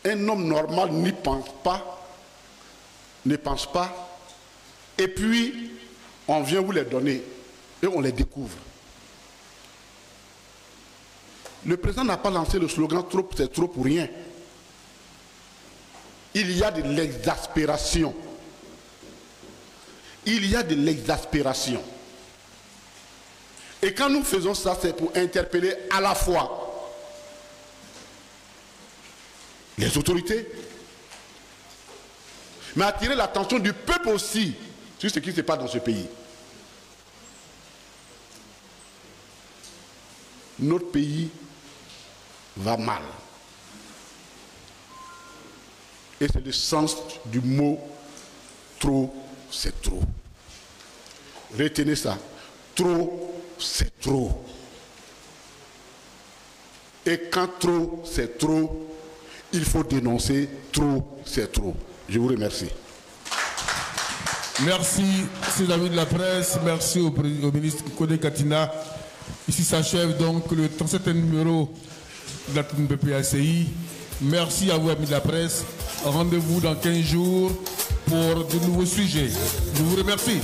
un homme normal n'y pense pas, ne pense pas, et puis on vient vous les donner et on les découvre. Le président n'a pas lancé le slogan « trop, c'est trop pour rien ». Il y a de l'exaspération. Il y a de l'exaspération. Et quand nous faisons ça, c'est pour interpeller à la fois les autorités, mais attirer l'attention du peuple aussi sur ce qui se passe dans ce pays. Notre pays va mal. Et c'est le sens du mot « trop, c'est trop ». Retenez ça. Trop, c'est trop. Et quand trop, c'est trop, il faut dénoncer trop, c'est trop. Je vous remercie. Merci, ses amis de la presse. Merci au ministre Kone Katina. Ici s'achève donc le 37e numéro de la PPACI. Merci à vous, amis de la presse. Rendez-vous dans 15 jours pour de nouveaux sujets. Je vous remercie.